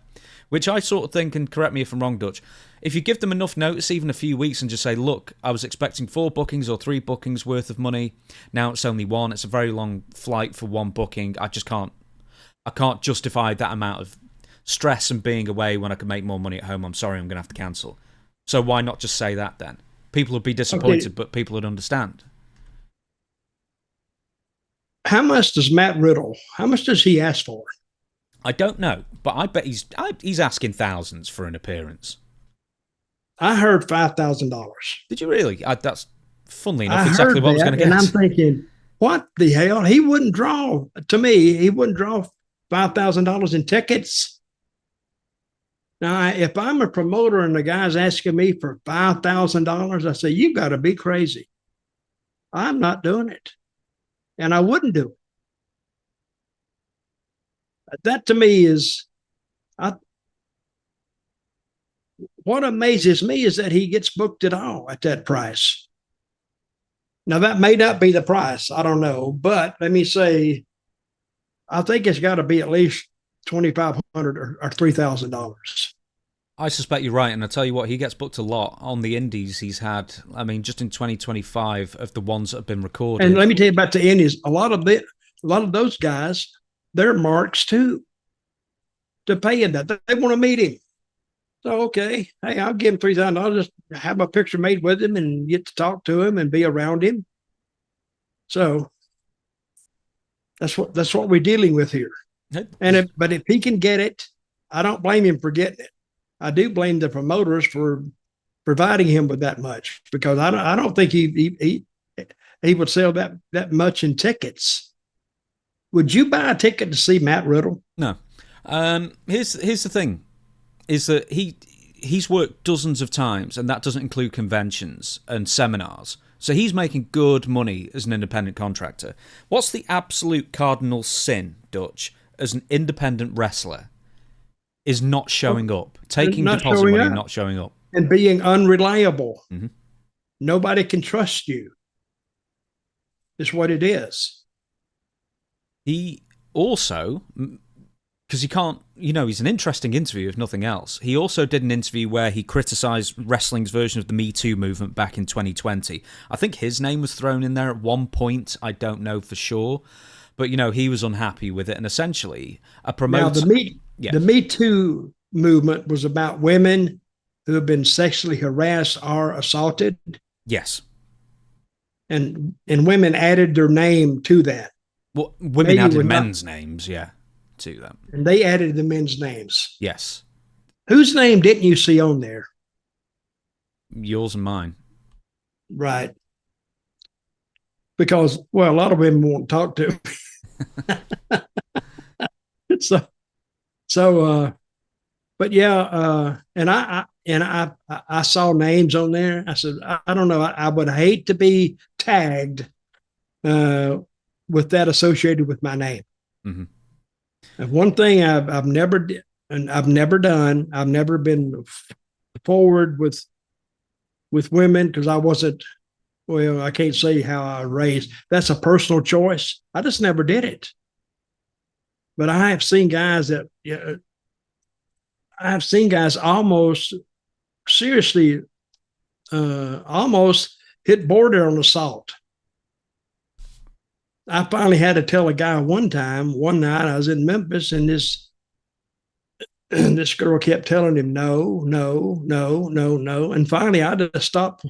Speaker 1: Which I sort of think, and correct me if I'm wrong, Dutch, if you give them enough notice, even a few weeks, and just say, look, I was expecting 4 bookings or 3 bookings worth of money, now it's only 1, it's a very long flight for 1 booking, I can't justify that amount of stress and being away when I could make more money at home, I'm sorry, I'm going to have to cancel. So why not just say that then? People would be disappointed, but people would understand.
Speaker 2: How much does he ask for?
Speaker 1: I don't know, but I bet he's asking thousands for an appearance.
Speaker 2: I heard $5,000.
Speaker 1: Did you really? That's, funnily enough, exactly what I was going to get.
Speaker 2: And I'm thinking, what the hell? He wouldn't draw $5,000 in tickets. Now, if I'm a promoter and the guy's asking me for $5,000, I say, you got to be crazy. I'm not doing it. And I wouldn't do it. That to me is, what amazes me is that he gets booked at all at that price. Now, that may not be the price. I don't know. But let me say, I think it's got to be at least $2,500 or $3,000.
Speaker 1: I suspect you're right, and I tell you what, he gets booked a lot on the indies. He's had, I mean, just in 2025 of the ones that have been recorded.
Speaker 2: And let me tell you about the indies. A lot of those guys, they're marks too. to paying that. They want to meet him. So, okay, hey, I'll give him $3,000. I'll just have a picture made with him and get to talk to him and be around him. So that's what we're dealing with here. But if he can get it, I don't blame him for getting it. I do blame the promoters for providing him with that much, because I don't think he would sell that much in tickets. Would you buy a ticket to see Matt Riddle?
Speaker 1: No. Here's the thing, is that he's worked dozens of times, and that doesn't include conventions and seminars. So he's making good money as an independent contractor. What's the absolute cardinal sin, Dutch, as an independent wrestler? Is not showing up. Taking deposit money and not showing up.
Speaker 2: And being unreliable. Mm-hmm. Nobody can trust you. It's what it is.
Speaker 1: He also, because he can't, he's an interesting interview, if nothing else. He also did an interview where he criticised wrestling's version of the Me Too movement back in 2020. I think his name was thrown in there at one point. I don't know for sure. But, he was unhappy with it. And essentially, a promoter...
Speaker 2: Now, the Me Too movement was about women who have been sexually harassed or assaulted.
Speaker 1: Yes.
Speaker 2: And women added their name to that.
Speaker 1: Well, women added men's names, to that.
Speaker 2: And they added the men's names.
Speaker 1: Yes.
Speaker 2: Whose name didn't you see on there?
Speaker 1: Yours and mine.
Speaker 2: Right. Because, a lot of women won't talk to. But and I saw names on there. I said, I don't know. I would hate to be tagged with that associated with my name. Mm-hmm. And one thing I've never done. I've never been forward with women, because I wasn't. Well, I can't say how I was raised. That's a personal choice. I just never did it. But I have seen guys almost seriously, almost hit border on assault. I finally had to tell a guy one night I was in Memphis, and this girl kept telling him no. And finally I just stopped.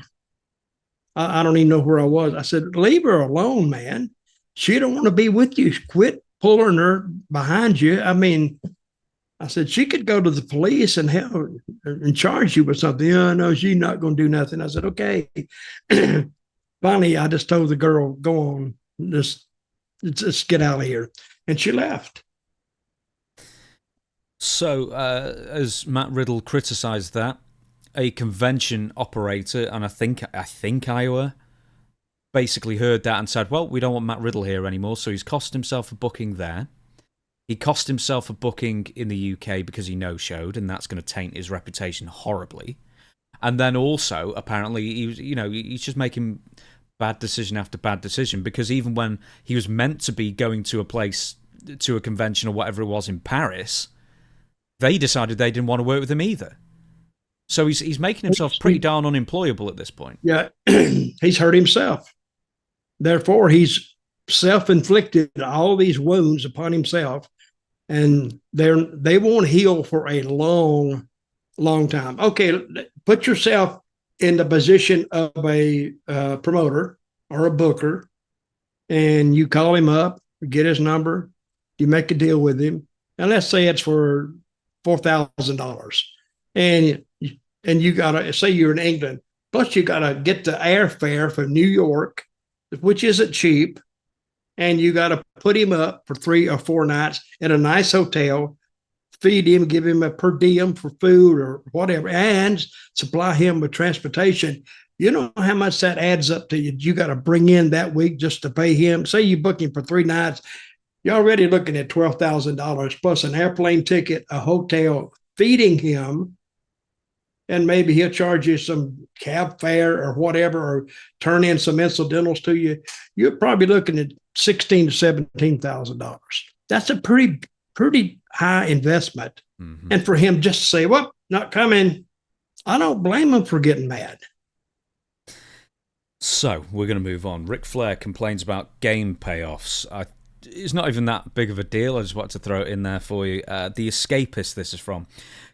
Speaker 2: I don't even know where I was. I said, leave her alone, man. She don't want to be with you. Quit pulling her behind you. I mean, I said, she could go to the police and charge you with something. No, she's not going to do nothing. I said, okay. Finally, I just told the girl, go on, just get out of here. And she left.
Speaker 1: So, as Matt Riddle criticized that, a convention operator, and I think Iowa, basically heard that and said, well, we don't want Matt Riddle here anymore, so he's cost himself a booking there. He cost himself a booking in the UK because he no-showed, and that's going to taint his reputation horribly. And then also, apparently, he's just making bad decision after bad decision, because even when he was meant to be going to a convention or whatever it was in Paris, they decided they didn't want to work with him either. So he's making himself pretty darn unemployable at this point. Yeah,
Speaker 2: he's hurt himself. Therefore, he's self-inflicted all these wounds upon himself, and they won't heal for a long, long time. Okay, put yourself in the position of a promoter or a booker, and you call him up, get his number, you make a deal with him, and let's say it's for $4,000, and you gotta say you're in England, plus you gotta get the airfare from New York, which isn't cheap, and you gotta put him up for 3 or 4 nights in a nice hotel, feed him, give him a per diem for food or whatever, and supply him with transportation. You know how much that adds up to you. You got to bring in that week just to pay him. Say you book him for 3 nights, you're already looking at $12,000 plus an airplane ticket, a hotel, feeding him, and maybe he'll charge you some cab fare or whatever, or turn in some incidentals to you. You're probably looking at $16,000 to $17,000. That's a pretty high investment. Mm-hmm. And for him just to say, well, not coming, I don't blame him for getting mad.
Speaker 1: So we're going to move on. Ric Flair complains about game payoffs. it's not even that big of a deal. I just wanted to throw it in there for you. The Escapist, this is from.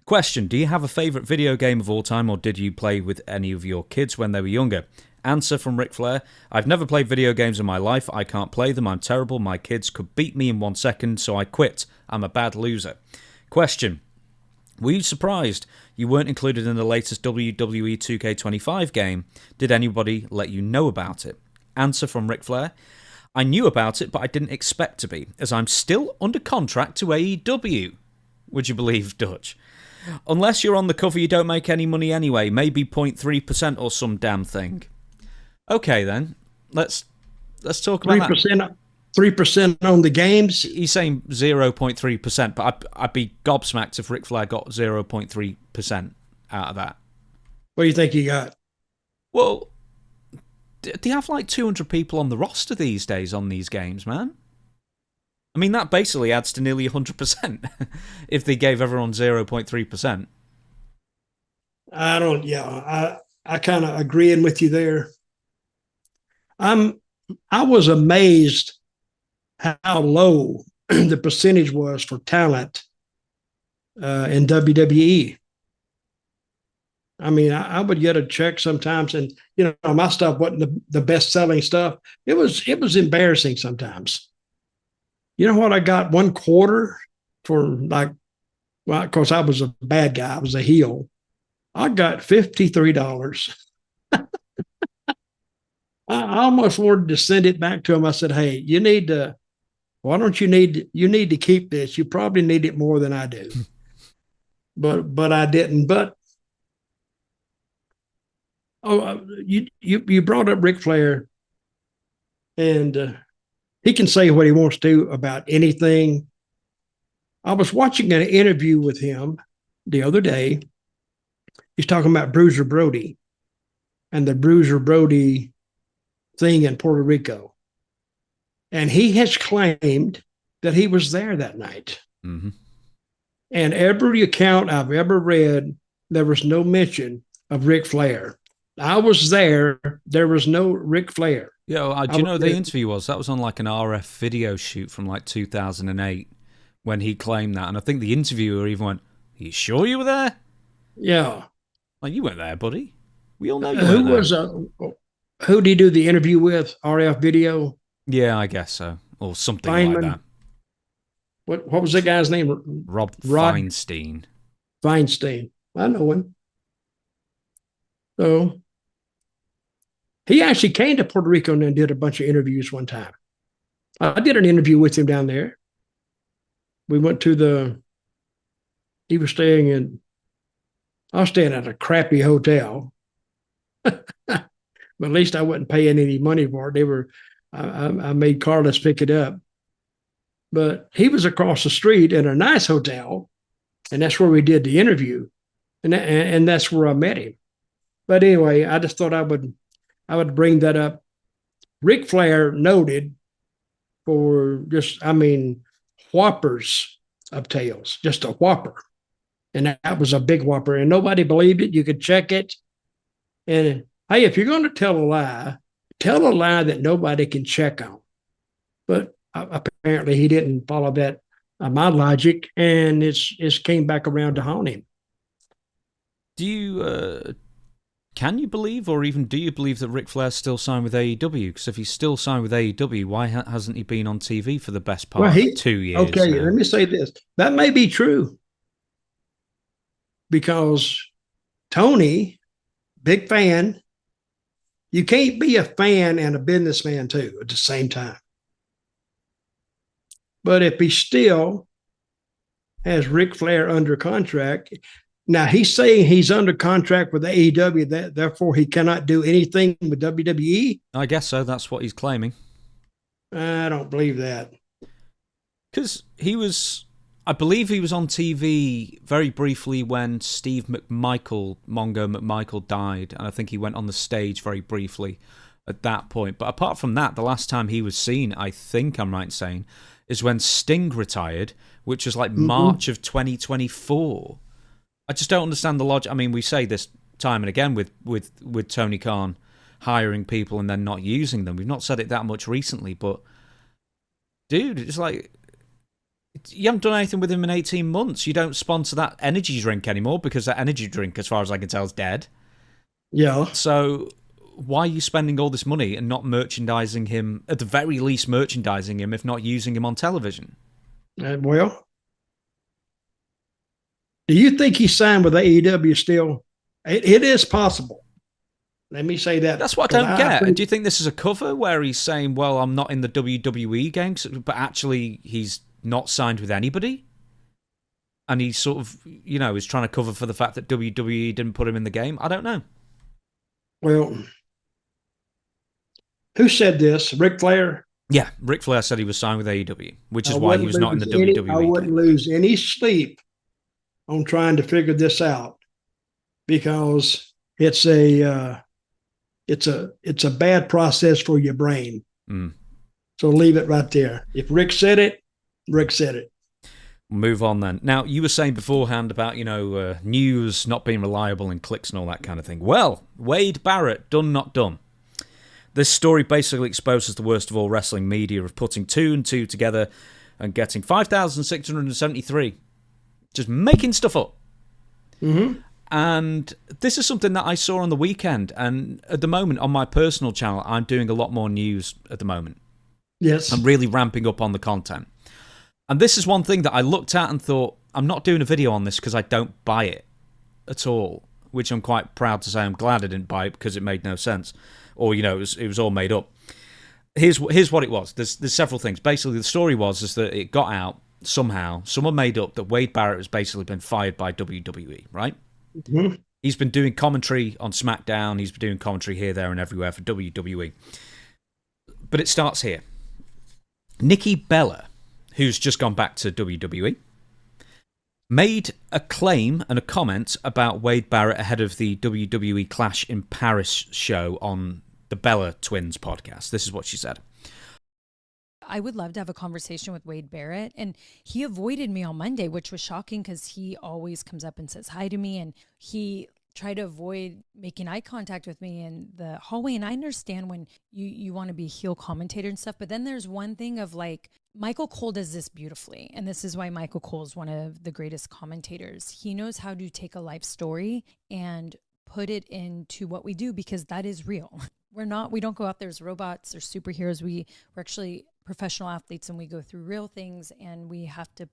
Speaker 1: Question, do you have a favourite video game of all time, or did you play with any of your kids when they were younger? Answer from Ric Flair, I've never played video games in my life. I can't play them. I'm terrible. My kids could beat me in 1 second, so I quit. I'm a bad loser. Question, were you surprised you weren't included in the latest WWE 2K25 game? Did anybody let you know about it? Answer from Ric Flair, I knew about it, but I didn't expect to be, as I'm still under contract to AEW. Would you believe, Dutch? Unless you're on the cover, you don't make any money anyway. Maybe 0.3% or some damn thing. Okay, then. Let's talk about
Speaker 2: 3%,
Speaker 1: that.
Speaker 2: 3% on the games?
Speaker 1: He's saying 0.3%, but I'd be gobsmacked if Ric Flair got 0.3% out of that.
Speaker 2: What do you think he got?
Speaker 1: Well, they have like 200 people on the roster these days on these games, man. I mean, that basically adds to nearly 100% if they gave everyone 0.3%.
Speaker 2: I kind of agreeing with you there. I was amazed how low the percentage was for talent in WWE. I mean, I would get a check sometimes, and my stuff wasn't the best selling stuff. It was embarrassing sometimes. You know what I got 1/4 for, like, well, of course I was a bad guy. I was a heel. I got $53. I almost wanted to send it back to him. I said, hey, you need to keep this. You probably need it more than I do. But I didn't. But you brought up Ric Flair, and he can say what he wants to about anything. I was watching an interview with him the other day. He's talking about Bruiser Brody and the Bruiser Brody thing in Puerto Rico. And he has claimed that he was there that night.
Speaker 1: Mm-hmm.
Speaker 2: And every account I've ever read, there was no mention of Ric Flair. I was there. There was no Ric Flair.
Speaker 1: Yeah, well, do you know what the interview was? That was on like an RF video shoot from like 2008 when he claimed that. And I think the interviewer even went, are you sure you were there?
Speaker 2: Yeah.
Speaker 1: Like, you weren't there, buddy. We all know you weren't there.
Speaker 2: Who did he do the interview with? RF video?
Speaker 1: Yeah, I guess so. Or something
Speaker 2: Feynman.
Speaker 1: like that.
Speaker 2: What was that guy's name?
Speaker 1: Rod Feinstein.
Speaker 2: Feinstein. I know him. So he actually came to Puerto Rico and did a bunch of interviews one time. I did an interview with him down there. We went to I was staying at a crappy hotel. But at least I wasn't paying any money for it. I made Carlos pick it up. But he was across the street in a nice hotel, and that's where we did the interview. And that's where I met him. But anyway, I just thought I would bring that up. Ric Flair noted for whoppers of tails, just a whopper. And that was a big whopper, and nobody believed it. You could check it. And hey, if you're going to tell a lie that nobody can check on. But apparently he didn't follow that, my logic, and it's came back around to haunt him.
Speaker 1: Do you can you believe, or even do you believe, that Ric Flair's still signed with AEW? Because if he's still signed with AEW, why hasn't he been on TV for the best part of 2 years?
Speaker 2: Okay,
Speaker 1: now?
Speaker 2: Let me say this. That may be true. Because Tony, big fan, you can't be a fan and a businessman too at the same time. But if he still has Ric Flair under contract, now he's saying he's under contract with AEW, therefore he cannot do anything with WWE.
Speaker 1: I guess so. That's what he's claiming.
Speaker 2: I don't believe that.
Speaker 1: Because I believe he was on TV very briefly when Steve Mongo McMichael died, and I think he went on the stage very briefly at that point. But apart from that, the last time he was seen, I think I'm right in saying, is when Sting retired, which was like March of 2024. I just don't understand the logic. I mean, we say this time and again with Tony Khan hiring people and then not using them. We've not said it that much recently, but dude, it's like, you haven't done anything with him in 18 months. You don't sponsor that energy drink anymore because that energy drink, as far as I can tell, is dead.
Speaker 2: Yeah.
Speaker 1: So why are you spending all this money and not merchandising him, at the very least merchandising him, if not using him on television?
Speaker 2: Well, do you think he signed with AEW still? It is possible. Let me say that.
Speaker 1: That's what I don't get. Do you think this is a cover where he's saying, well, I'm not in the WWE game, but actually he's not signed with anybody? And he's sort of, is trying to cover for the fact that WWE didn't put him in the game? I don't know.
Speaker 2: Well, who said this? Ric Flair?
Speaker 1: Yeah, Ric Flair said he was signed with AEW, which is why he was not in the WWE.
Speaker 2: I wouldn't lose any sleep on trying to figure this out because it's a bad process for your brain.
Speaker 1: Mm.
Speaker 2: So leave it right there. If Rick said it, Rick said it.
Speaker 1: Move on then. Now, you were saying beforehand about, news not being reliable and clicks and all that kind of thing. Well, Wade Barrett, done not done. This story basically exposes the worst of all wrestling media of putting 2 and 2 together and getting 5,673. Just making stuff up.
Speaker 2: Mm-hmm.
Speaker 1: And this is something that I saw on the weekend. And at the moment, on my personal channel, I'm doing a lot more news at the moment.
Speaker 2: Yes.
Speaker 1: I'm really ramping up on the content. And this is one thing that I looked at and thought, I'm not doing a video on this because I don't buy it at all, which I'm quite proud to say I'm glad I didn't buy it because it made no sense. Or, it was all made up. Here's what it was. There's several things. Basically, the story is that it got out somehow. Someone made up that Wade Barrett has basically been fired by WWE, right?
Speaker 2: Mm-hmm.
Speaker 1: He's been doing commentary on SmackDown. He's been doing commentary here, there, and everywhere for WWE. But it starts here. Nikki Bella, who's just gone back to WWE, made a claim and a comment about Wade Barrett ahead of the WWE Clash in Paris show on the Bella Twins podcast. This is what she said.
Speaker 5: I would love to have a conversation with Wade Barrett, and he avoided me on Monday, which was shocking because he always comes up and says hi to me, and he tried to avoid making eye contact with me in the hallway. And I understand when you want to be a heel commentator and stuff, but then there's one thing of like, Michael Cole does this beautifully, and this is why Michael Cole is one of the greatest commentators. He knows how to take a life story and put it into what we do, because that is real. We don't go out there as robots or superheroes. We're actually professional athletes, and we go through real things, and we have to,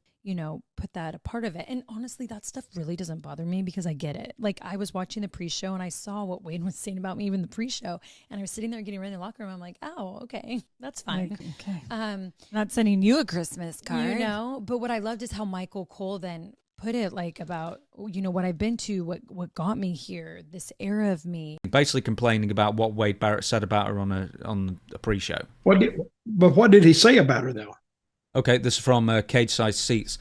Speaker 5: put that a part of it. And honestly, that stuff really doesn't bother me because I get it. Like, I was watching the pre-show and I saw what Wade was saying about me, even the pre-show, and I was sitting there getting ready in the locker room. I'm like, oh, okay, that's fine.
Speaker 4: Okay. Not sending you a Christmas card.
Speaker 5: But what I loved is how Michael Cole then put it, like, about, what I've been to, what got me here, this era of me.
Speaker 1: Basically complaining about what Wade Barrett said about her on a pre-show.
Speaker 2: What did he say about her, though? Okay,
Speaker 1: this is from Cage Size Seats.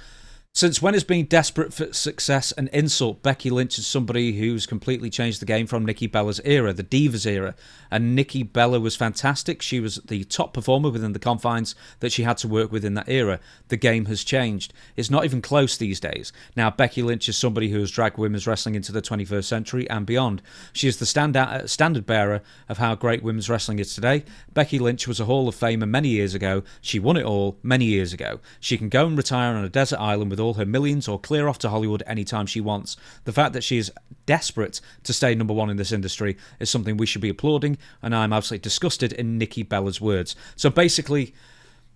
Speaker 1: Since when has being desperate for success an insult? Becky Lynch is somebody who's completely changed the game from Nikki Bella's era, the Divas era. And Nikki Bella was fantastic. She was the top performer within the confines that she had to work with in that era. The game has changed. It's not even close these days. Now, Becky Lynch is somebody who has dragged women's wrestling into the 21st century and beyond. She is the standard bearer of how great women's wrestling is today. Becky Lynch was a Hall of Famer many years ago. She won it all many years ago. She can go and retire on a desert island with all her millions or clear off to Hollywood anytime she wants. The fact that she is desperate to stay number one in this industry is something we should be applauding, and I'm absolutely disgusted in Nikki Bella's words. So basically,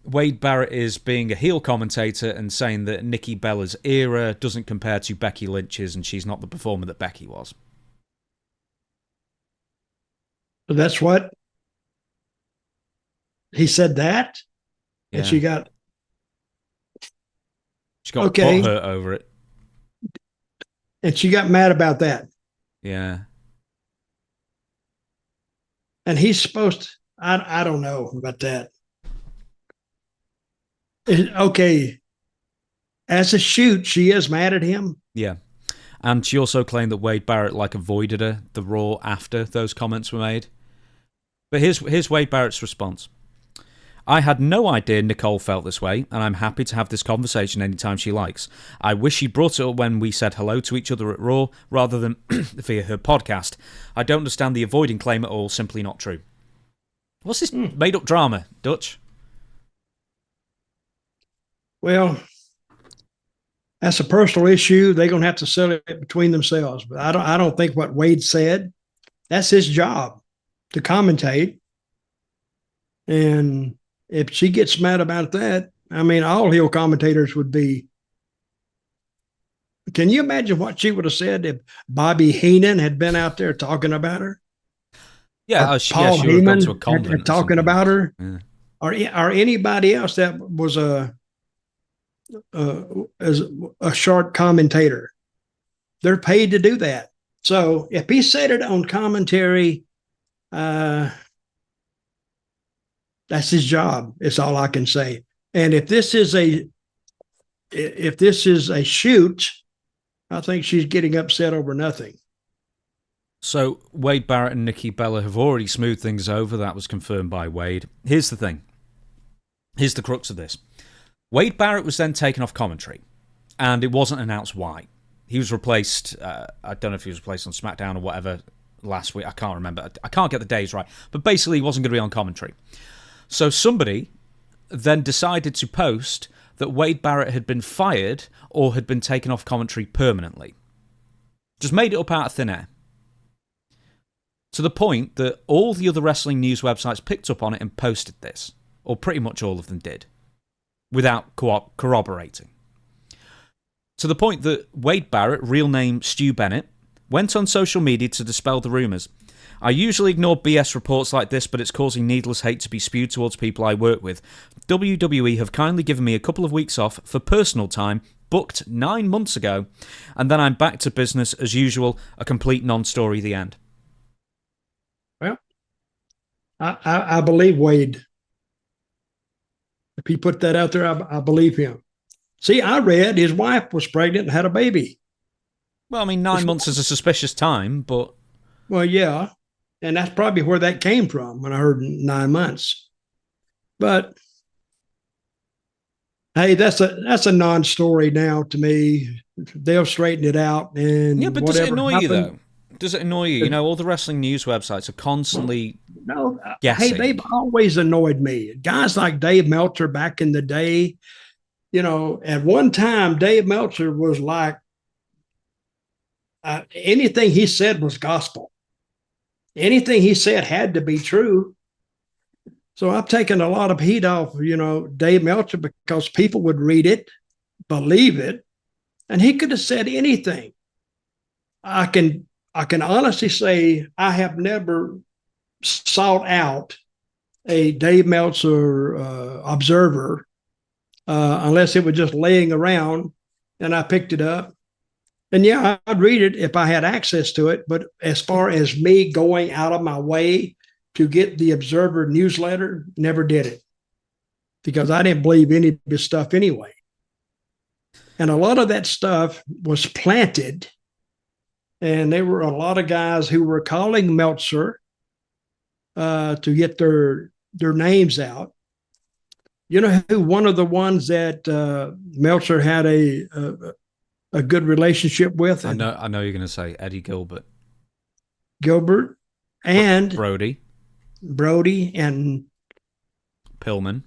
Speaker 1: Wade Barrett is being a heel commentator and saying that Nikki Bella's era doesn't compare to Becky Lynch's, and she's not the performer that Becky was.
Speaker 2: That's what he said, that?
Speaker 1: Yeah.
Speaker 2: And she got
Speaker 1: butt hurt over it.
Speaker 2: And she got mad about that.
Speaker 1: Yeah.
Speaker 2: And he's supposed to, I don't know about that. Okay. As a shoot, she is mad at him.
Speaker 1: Yeah. And she also claimed that Wade Barrett avoided her, the Raw, after those comments were made. But here's Wade Barrett's response. I had no idea Nicole felt this way, and I'm happy to have this conversation anytime she likes. I wish she brought it up when we said hello to each other at Raw, rather than via her podcast. I don't understand the avoiding claim at all, simply not true. What's this made-up drama, Dutch?
Speaker 2: Well, that's a personal issue. They're going to have to settle it between themselves. But I don't think what Wade said, that's his job to commentate. And if she gets mad about that, I mean, all heel commentators would be. Can you imagine what she would have said if Bobby Heenan had been out there talking about her?
Speaker 1: Yeah,
Speaker 2: she would have gone to a convent talking about her,
Speaker 1: yeah.
Speaker 2: or anybody else that was as a short commentator. They're paid to do that. So if he said it on commentary, that's his job. It's all I can say. And if this is a shoot, I think she's getting upset over nothing.
Speaker 1: So Wade Barrett and Nikki Bella have already smoothed things over. That was confirmed by Wade. Here's the thing. Here's the crux of this. Wade Barrett was then taken off commentary, and it wasn't announced why. He was replaced, I don't know if he was replaced on SmackDown or whatever last week. I can't remember. I can't get the days right. But basically, he wasn't going to be on commentary. So somebody then decided to post that Wade Barrett had been fired or had been taken off commentary permanently. Just made it up out of thin air. To the point that all the other wrestling news websites picked up on it and posted this. Or pretty much all of them did. Without corroborating. To the point that Wade Barrett, real name Stu Bennett, went on social media to dispel the rumours. I usually ignore BS reports like this, but it's causing needless hate to be spewed towards people I work with. WWE have kindly given me a couple of weeks off for personal time, booked 9 months ago, and then I'm back to business as usual, a complete non-story, the end.
Speaker 2: Well, I believe Wade. If he put that out there, I believe him. See, I read his wife was pregnant and had a baby.
Speaker 1: Well, I mean, 9 months is a suspicious time, but...
Speaker 2: Well, yeah. And that's probably where that came from when I heard 9 months. But, hey, that's a non-story now to me. They'll straighten it out. And
Speaker 1: yeah, but does it annoy you, though? Does it annoy you? You know, all the wrestling news websites are constantly guessing.
Speaker 2: Hey, they've always annoyed me. Guys like Dave Meltzer back in the day, you know, at one time, Dave Meltzer was like, anything he said was gospel. Anything he said had to be true. So I've taken a lot of heat off, you know, Dave Meltzer because people would read it, believe it, and he could have said anything. I can honestly say I have never sought out a Dave Meltzer observer unless it was just laying around and I picked it up. And yeah, I'd read it if I had access to it. But as far as me going out of my way to get the Observer newsletter, never did it because I didn't believe any of his stuff anyway. And a lot of that stuff was planted. And there were a lot of guys who were calling Meltzer to get their names out. You know who one of the ones that Meltzer had a good relationship with?
Speaker 1: I know you're going to say Eddie Gilbert.
Speaker 2: Gilbert and
Speaker 1: Brody
Speaker 2: and
Speaker 1: Pillman.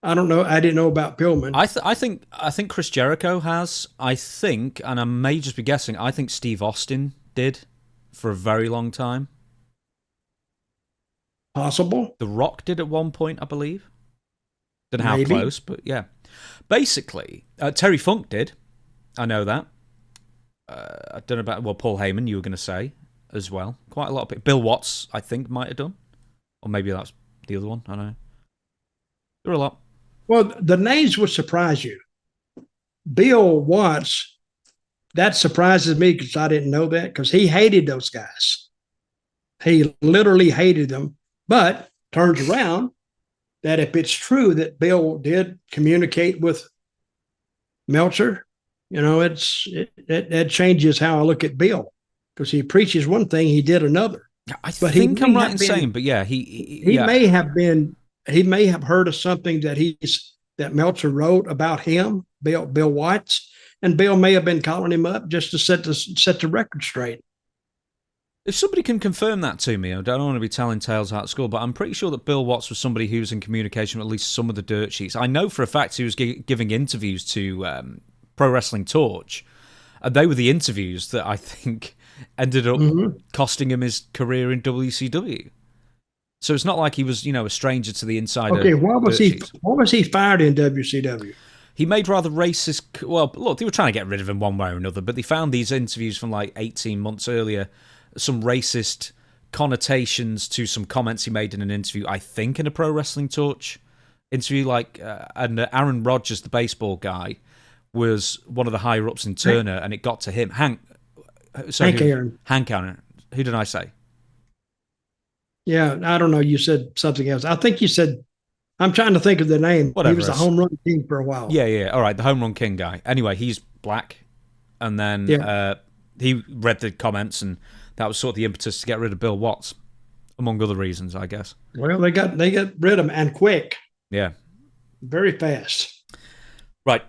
Speaker 2: I don't know. I didn't know about Pillman.
Speaker 1: I think Chris Jericho has. I think, and I may just be guessing, I think Steve Austin did for a very long time.
Speaker 2: Possible.
Speaker 1: The Rock did at one point, I believe. Don't know how close, but yeah. Basically, Terry Funk did. I know that. I don't know about, well, Paul Heyman, you were going to say as well. Quite a lot of people. Bill Watts, I think, might have done. Or maybe that's the other one. I don't know. There were a lot.
Speaker 2: Well, the names would surprise you. Bill Watts, that surprises me because I didn't know that because he hated those guys. He literally hated them. But turns around that if it's true that Bill did communicate with Meltzer, you know, it changes how I look at Bill because he preaches one thing, he did another.
Speaker 1: I think I'm right in saying, but yeah, he
Speaker 2: may have heard of something that Meltzer wrote about him, Bill Watts, and Bill may have been calling him up just to set the record straight.
Speaker 1: If somebody can confirm that to me, I don't want to be telling tales out of school, but I'm pretty sure that Bill Watts was somebody who was in communication with at least some of the dirt sheets. I know for a fact he was giving interviews to Pro Wrestling Torch, and they were the interviews that I think ended up costing him his career in WCW. So it's not like he was, a stranger to the insider.
Speaker 2: Okay, why was he fired in WCW?
Speaker 1: He made rather racist... Well, look, they were trying to get rid of him one way or another, but they found these interviews from like 18 months earlier, some racist connotations to some comments he made in an interview, I think in a Pro Wrestling Torch interview, and Aaron Rodgers, the baseball guy, was one of the higher-ups in Turner, and it got to him. Hank Aaron. Who did I say?
Speaker 2: Yeah, I don't know. You said something else. I think you said... I'm trying to think of the name.
Speaker 1: Whatever.
Speaker 2: He was the home run king for a while.
Speaker 1: Yeah. All right, the home run king guy. Anyway, he's black, and then he read the comments, and that was sort of the impetus to get rid of Bill Watts, among other reasons, I guess.
Speaker 2: Well, they got rid of him, and quick.
Speaker 1: Yeah.
Speaker 2: Very fast.
Speaker 1: Right.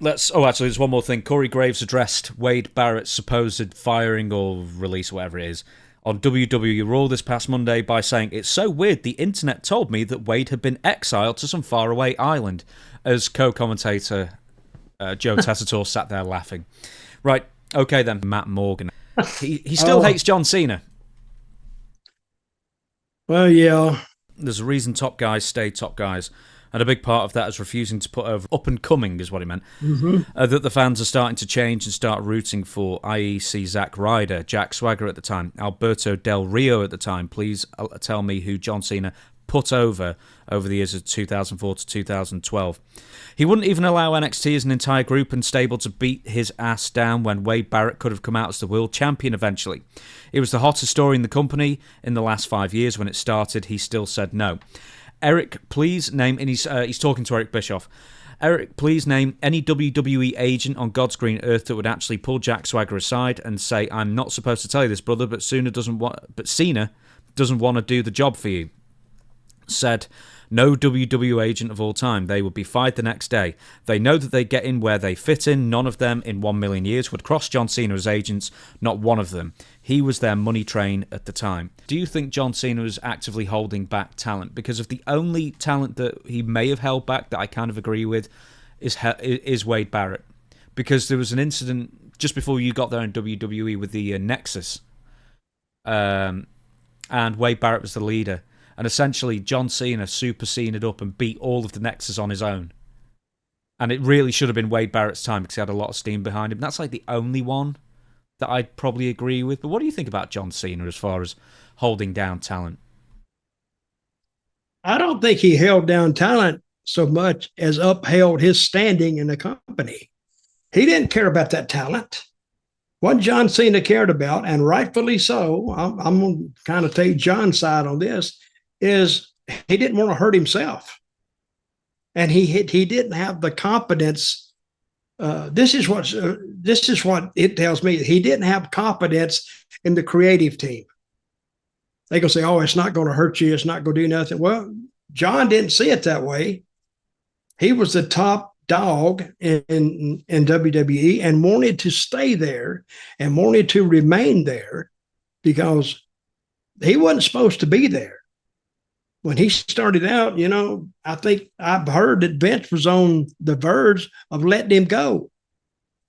Speaker 1: Actually, there's one more thing. Corey Graves addressed Wade Barrett's supposed firing or release, whatever it is, on WWE Raw this past Monday by saying, "It's so weird, the internet told me that Wade had been exiled to some faraway island," as co-commentator Joe Tessitore sat there laughing. Right, okay then, Matt Morgan. He still hates John Cena.
Speaker 2: Well, yeah.
Speaker 1: There's a reason top guys stay top guys. And a big part of that is refusing to put over up and coming, is what he meant. That the fans are starting to change and start rooting for, i.e. see Zack Ryder, Jack Swagger at the time, Alberto Del Rio at the time. Please tell me who John Cena put over the years of 2004 to 2012. He wouldn't even allow NXT as an entire group and stable to beat his ass down when Wade Barrett could have come out as the world champion eventually. It was the hottest story in the company in the last 5 years. When it started, he still said no. Eric, please name, and he's talking to Eric Bischoff. Eric, please name any WWE agent on God's green earth that would actually pull Jack Swagger aside and say, "I'm not supposed to tell you this, brother, but Cena doesn't want to do the job for you." Said, "No WWE agent of all time. They would be fired the next day. They know that they get in where they fit in. None of them in 1 million years would cross John Cena as agents. Not one of them. He was their money train at the time." Do you think John Cena was actively holding back talent? Because of the only talent that he may have held back that I kind of agree with is Wade Barrett. Because there was an incident just before you got there in WWE with the Nexus. And Wade Barrett was the leader. And essentially, John Cena super Cena'd up and beat all of the Nexus on his own. And it really should have been Wade Barrett's time because he had a lot of steam behind him. That's like the only one that I'd probably agree with. But what do you think about John Cena as far as holding down talent?
Speaker 2: I don't think he held down talent so much as upheld his standing in the company. He didn't care about that talent. What John Cena cared about, and rightfully so, I'm going to kind of take John's side on this, is he didn't want to hurt himself. And he didn't have the confidence. This is what it tells me. He didn't have confidence in the creative team. They go say, "Oh, it's not going to hurt you. It's not going to do nothing." Well, John didn't see it that way. He was the top dog in WWE and wanted to stay there and wanted to remain there because he wasn't supposed to be there. When he started out, I think I've heard that Vince was on the verge of letting him go.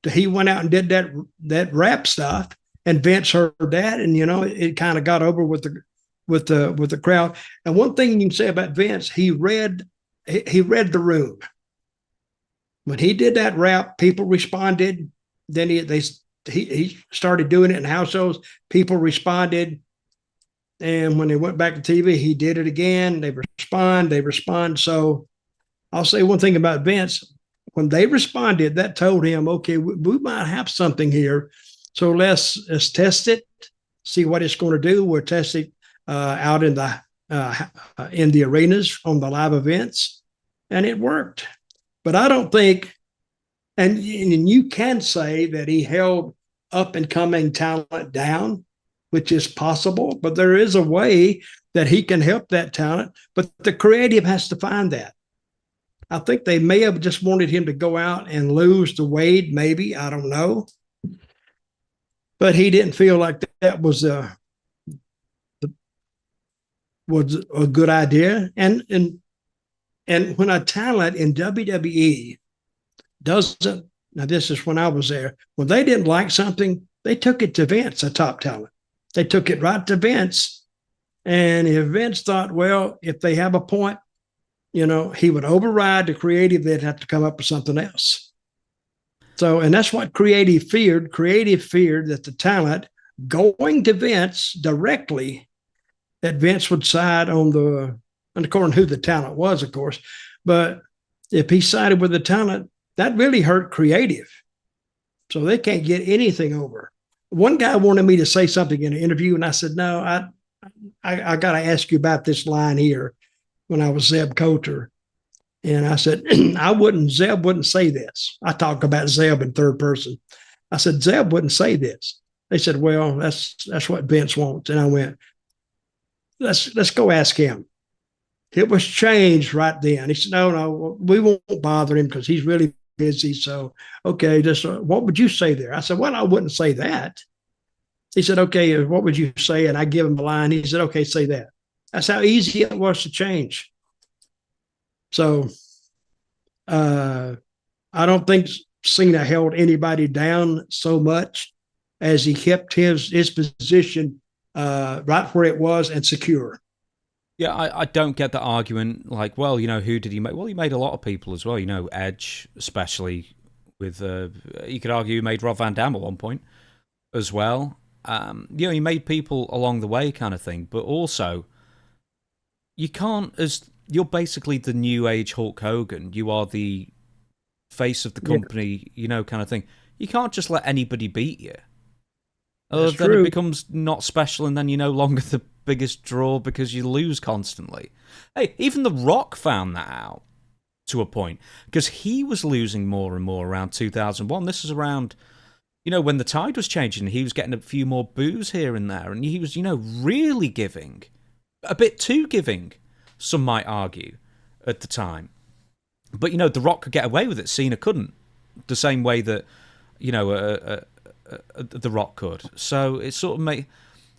Speaker 2: He went out and did that rap stuff, and Vince heard that, and it kind of got over with the crowd. And one thing you can say about Vince, he read the room. When he did that rap, people responded. Then he started doing it in house shows. People responded. And when they went back to TV, he did it again. They respond. So I'll say one thing about Vince. When they responded, that told him, okay, we might have something here. So let's test it, see what it's going to do. We'll test it out in the arenas on the live events. And it worked. But I don't think, and you can say that he held up and coming talent down, which is possible, but there is a way that he can help that talent, but the creative has to find that. I think they may have just wanted him to go out and lose to Wade, maybe, I don't know. But he didn't feel like that was was a good idea. And when a talent in WWE doesn't, now this is when I was there, when they didn't like something, they took it to Vince, a top talent. They took it right to Vince. And if Vince thought, well, if they have a point, he would override the creative, they'd have to come up with something else. So, and that's what creative feared. Creative feared that the talent going to Vince directly, that Vince would side and according to who the talent was, of course, but if he sided with the talent, that really hurt creative. So they can't get anything over. One guy wanted me to say something in an interview, and I said, no, I got to ask you about this line here when I was Zeb Coulter. And I said, Zeb wouldn't say this. I talk about Zeb in third person. I said, Zeb wouldn't say this. They said, well, that's what Vince wants. And I went, let's go ask him. It was changed right then. He said, no, we won't bother him because he's really busy. So, okay, what would you say there? I said, well, I wouldn't say that. He said, okay, what would you say? And I give him a line. He said, okay, say that. That's how easy it was to change. So I don't think Cena held anybody down so much as he kept his position right where it was and secure.
Speaker 1: Yeah, I don't get the argument like, well, who did he make? Well, he made a lot of people as well. Edge, especially with, you could argue he made Rob Van Dam at one point as well. He made people along the way kind of thing. But also, you can't, you're basically the new age Hulk Hogan. You are the face of the company, kind of thing. You can't just let anybody beat you. Then it becomes not special, and then you're no longer the biggest draw because you lose constantly. Hey, even The Rock found that out to a point because he was losing more and more around 2001. This is around, when the tide was changing. He was getting a few more boos here and there, and he was, really giving, a bit too giving, some might argue, at the time. But, The Rock could get away with it. Cena couldn't. The same way that, The Rock could. So it sort of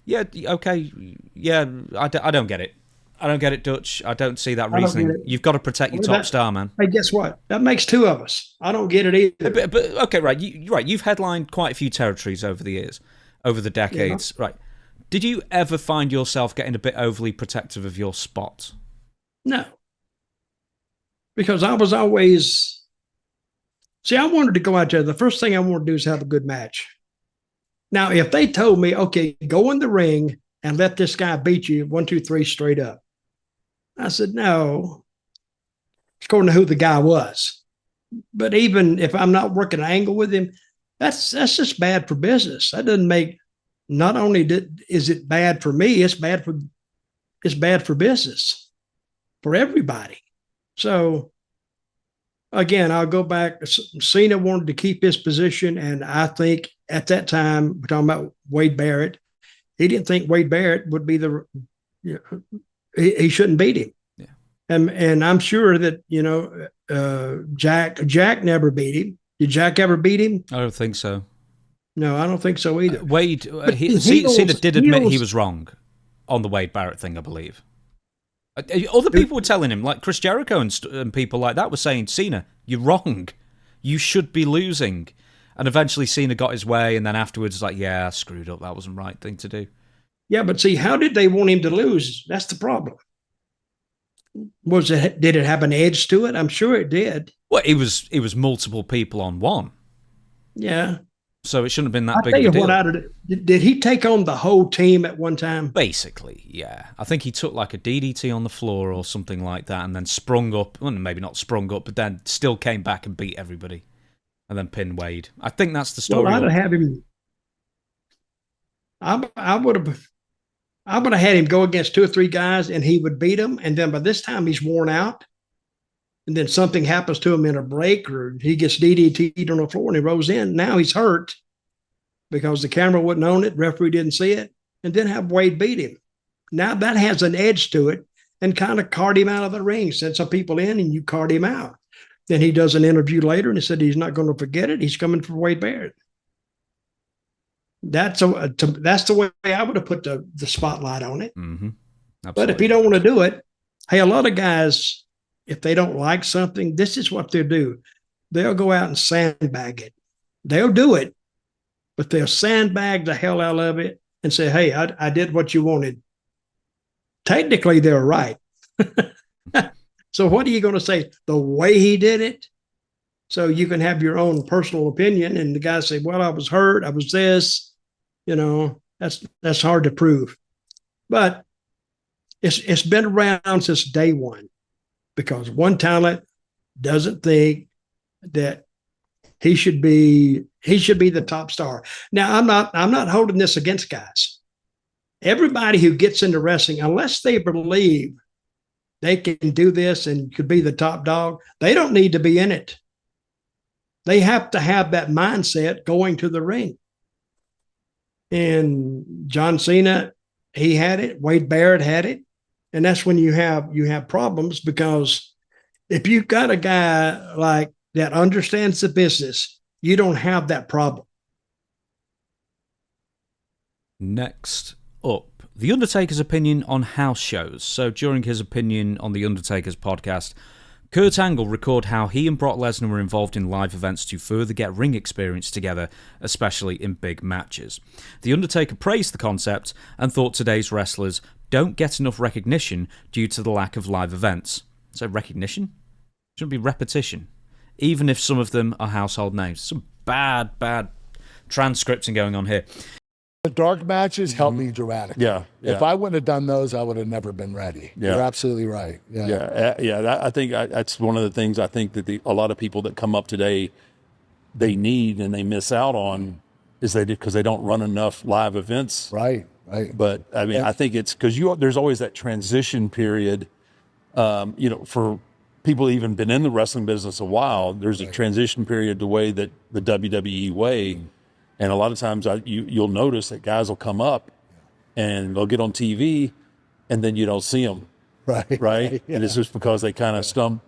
Speaker 1: yeah, okay, yeah, I don't get it. I don't get it, Dutch. I don't see that reasoning. You've got to protect your top star, man.
Speaker 2: Hey, guess what? That makes two of us. I don't get it either.
Speaker 1: But okay, right. You've headlined quite a few territories over the years, over the decades. Yeah. Right. Did you ever find yourself getting a bit overly protective of your spot?
Speaker 2: No. Because I was always... See, I wanted to go out there. The first thing I wanted to do is have a good match. Now, if they told me, okay, go in the ring and let this guy beat you 1, 2, 3 straight up, I said, no, according to who the guy was. But even if I'm not working an angle with him, that's just bad for business. That doesn't make, not only is it bad for me, it's bad for business, for everybody. So again, I'll go back. Cena wanted to keep his position, and I think at that time, we're talking about Wade Barrett, he didn't think Wade Barrett would be he shouldn't beat him.
Speaker 1: Yeah.
Speaker 2: And I'm sure that, Jack never beat him. Did Jack ever beat him?
Speaker 1: I don't think so.
Speaker 2: No, I don't think so either.
Speaker 1: Wade, Cena did admit he was wrong on the Wade Barrett thing, I believe. Other people were telling him, like Chris Jericho and people like that were saying, Cena, you're wrong. You should be losing. And eventually Cena got his way, and then afterwards, like, yeah, I screwed up. That wasn't the right thing to do.
Speaker 2: Yeah, but see, how did they want him to lose? That's the problem. Did it have an edge to it? I'm sure it did.
Speaker 1: Well, it was multiple people on one.
Speaker 2: Yeah.
Speaker 1: So it shouldn't have been that big a deal.
Speaker 2: Did he take on the whole team at one time?
Speaker 1: Basically, yeah. I think he took like a DDT on the floor or something like that, and then sprung up. Well, maybe not sprung up, but then still came back and beat everybody, and then pinned Wade. I think that's the story.
Speaker 2: Well, I'd have him. I would have had him go against 2 or 3 guys, and he would beat them. And then by this time, he's worn out. And then something happens to him in a break, or he gets DDT'd on the floor and he rolls in. Now he's hurt because the camera wouldn't own it, referee didn't see it, and then have Wade beat him. Now that has an edge to it, and kind of cart him out of the ring, send some people in, and you cart him out. Then he does an interview later, and he said he's not going to forget it. He's coming for Wade Barrett. That's the way I would have put the spotlight on it.
Speaker 1: Mm-hmm.
Speaker 2: But if you don't want to do it, hey, a lot of guys, if they don't like something, this is what they'll do. They'll go out and sandbag it. They'll do it, but they'll sandbag the hell out of it and say, hey, I did what you wanted. Technically, they're right. So what are you going to say? The way he did it? So you can have your own personal opinion, and the guy say, well, I was hurt. I was this. That's hard to prove. But it's been around since day one, because one talent doesn't think that he should be the top star. Now, I'm not holding this against guys. Everybody who gets into wrestling, unless they believe they can do this and could be the top dog, they don't need to be in it. They have to have that mindset going to the ring. And John Cena, he had it. Wade Barrett had it. And that's when you have problems, because if you've got a guy like that understands the business, you don't have that problem.
Speaker 1: Next up, The Undertaker's opinion on house shows. So during his opinion on The Undertaker's podcast, Kurt Angle recorded how he and Brock Lesnar were involved in live events to further get ring experience together, especially in big matches. The Undertaker praised the concept and thought today's wrestlers don't get enough recognition due to the lack of live events. So recognition? Shouldn't be repetition, even if some of them are household names. Some bad transcripting going on here.
Speaker 6: The dark matches help me dramatically.
Speaker 7: Yeah.
Speaker 6: If I wouldn't have done those, I would have never been ready.
Speaker 7: Yeah.
Speaker 6: You're absolutely right. Yeah.
Speaker 7: I think that's one of the things I think that a lot of people that come up today, they need and they miss out on, is because they don't run enough live events.
Speaker 6: Right.
Speaker 7: But I mean, I think it's because there's always that transition period. For people even been in the wrestling business a while, there's a transition period the way that the WWE way. And a lot of times you'll notice that guys will come up and they'll get on TV and then you don't see them. Right. Yeah. And it's just because they kind of stump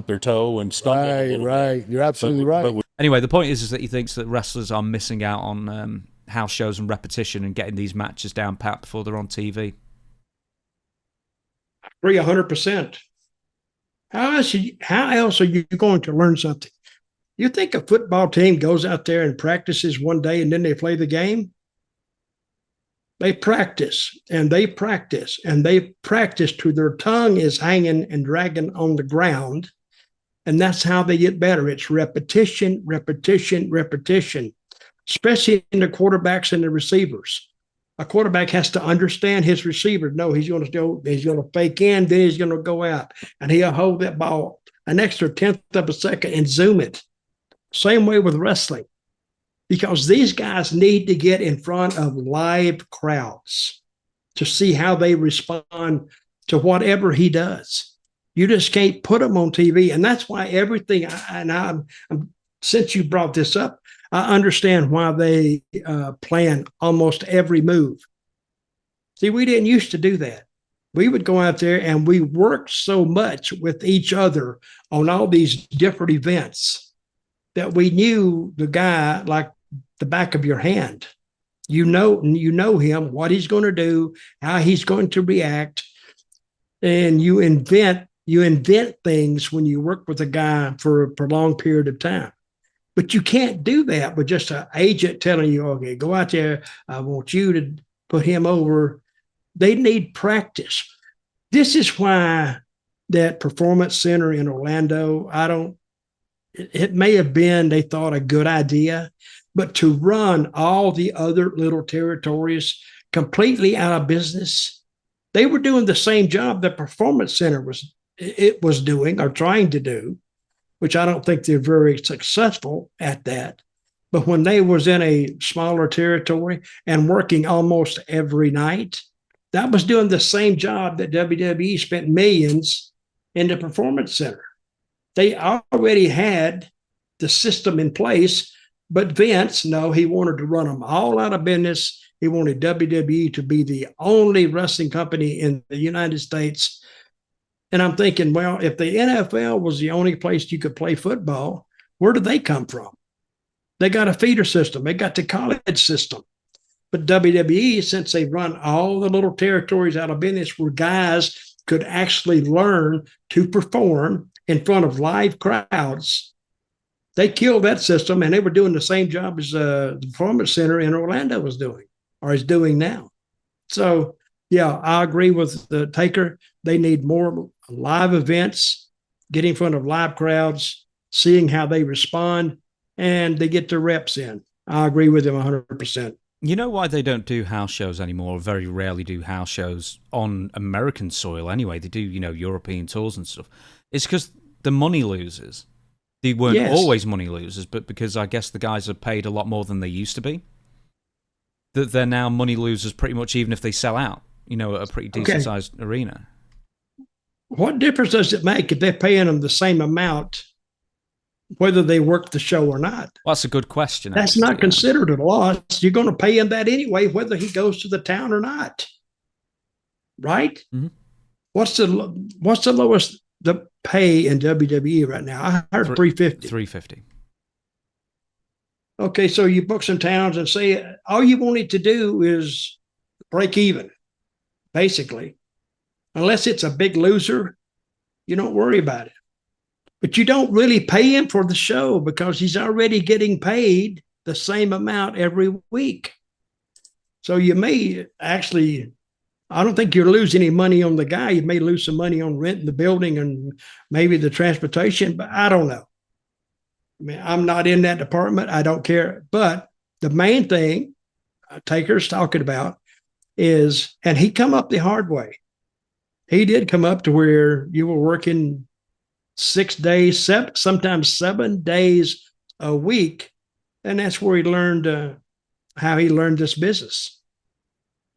Speaker 7: their toe and stump it.
Speaker 6: Right. You're absolutely right.
Speaker 1: Anyway, the point is that he thinks that wrestlers are missing out on house shows and repetition and getting these matches down pat before they're on TV.
Speaker 2: I agree 100%. How else are you going to learn something? You think a football team goes out there and practices one day and then they play the game? They practice and they practice and they practice till their tongue is hanging and dragging on the ground. And that's how they get better. It's repetition, repetition, repetition, especially in the quarterbacks and the receivers. A quarterback has to understand his receiver. No, he's going to fake in, then he's going to go out, and he'll hold that ball an extra 1/10 of a second and zoom it. Same way with wrestling, because these guys need to get in front of live crowds to see how they respond to whatever he does. You just can't put them on TV. And that's why everything, since you brought this up, I understand why they plan almost every move. See, we didn't used to do that. We would go out there and we worked so much with each other on all these different events that we knew the guy like the back of your hand. You know him, what he's going to do, how he's going to react, and you invent things when you work with a guy for a prolonged period of time. But you can't do that with just an agent telling you, okay, go out there, I want you to put him over. They need practice. This is why that Performance Center in Orlando, it may have been, they thought, a good idea, but to run all the other little territories completely out of business, they were doing the same job the Performance Center was doing or trying to do, which I don't think they're very successful at that. But when they was in a smaller territory and working almost every night, that was doing the same job that WWE spent millions in the Performance Center. They already had the system in place, but Vince, no, he wanted to run them all out of business. He wanted WWE to be the only wrestling company in the United States. And I'm thinking, well, if the NFL was the only place you could play football, where did they come from? They got a feeder system. They got the college system. But WWE, since they run all the little territories out of business where guys could actually learn to perform in front of live crowds, they killed that system, and they were doing the same job as the Performance Center in Orlando was doing, or is doing now. So, yeah, I agree with the Taker. They need more live events, get in front of live crowds, seeing how they respond, and they get their reps in. I agree with him 100%.
Speaker 1: You know why they don't do house shows anymore, or very rarely do house shows on American soil anyway? They do, European tours and stuff. It's because the money losers. They weren't always money losers, but because I guess the guys are paid a lot more than they used to be. That they're now money losers pretty much even if they sell out, at a pretty decent-sized arena.
Speaker 2: What difference does it make if they're paying them the same amount, whether they work the show or not?
Speaker 1: Well, that's a good question.
Speaker 2: That's not considered a loss. You're going to pay him that anyway, whether he goes to the town or not. Right?
Speaker 1: Mm-hmm.
Speaker 2: What's the lowest the pay in WWE right now? I heard $350.
Speaker 1: $350.
Speaker 2: Okay, so you book some towns and say all you wanted to do is break even, basically. Unless it's a big loser, you don't worry about it. But you don't really pay him for the show because he's already getting paid the same amount every week. So you may actually, I don't think you'll lose any money on the guy. You may lose some money on renting the building and maybe the transportation, but I don't know. I mean, I'm not in that department. I don't care. But the main thing Taker's talking about is, and he come up the hard way. He did come up to where you were working 6 days, sometimes 7 days a week. And that's where he learned how he learned this business.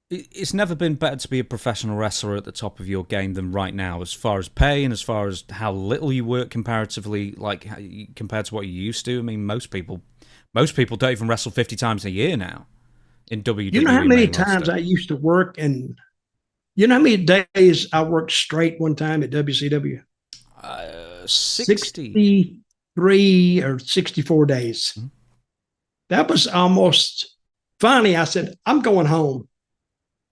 Speaker 1: It's never been better to be a professional wrestler at the top of your game than right now, as far as pay and as far as how little you work comparatively, like compared to what you used to. I mean, most people don't even wrestle 50 times a year now in WWE.
Speaker 2: You know how many times I used to work, and you know how many days I worked straight one time at WCW? 63 or 64 days. Mm-hmm. That was almost, finally I said, I'm going home.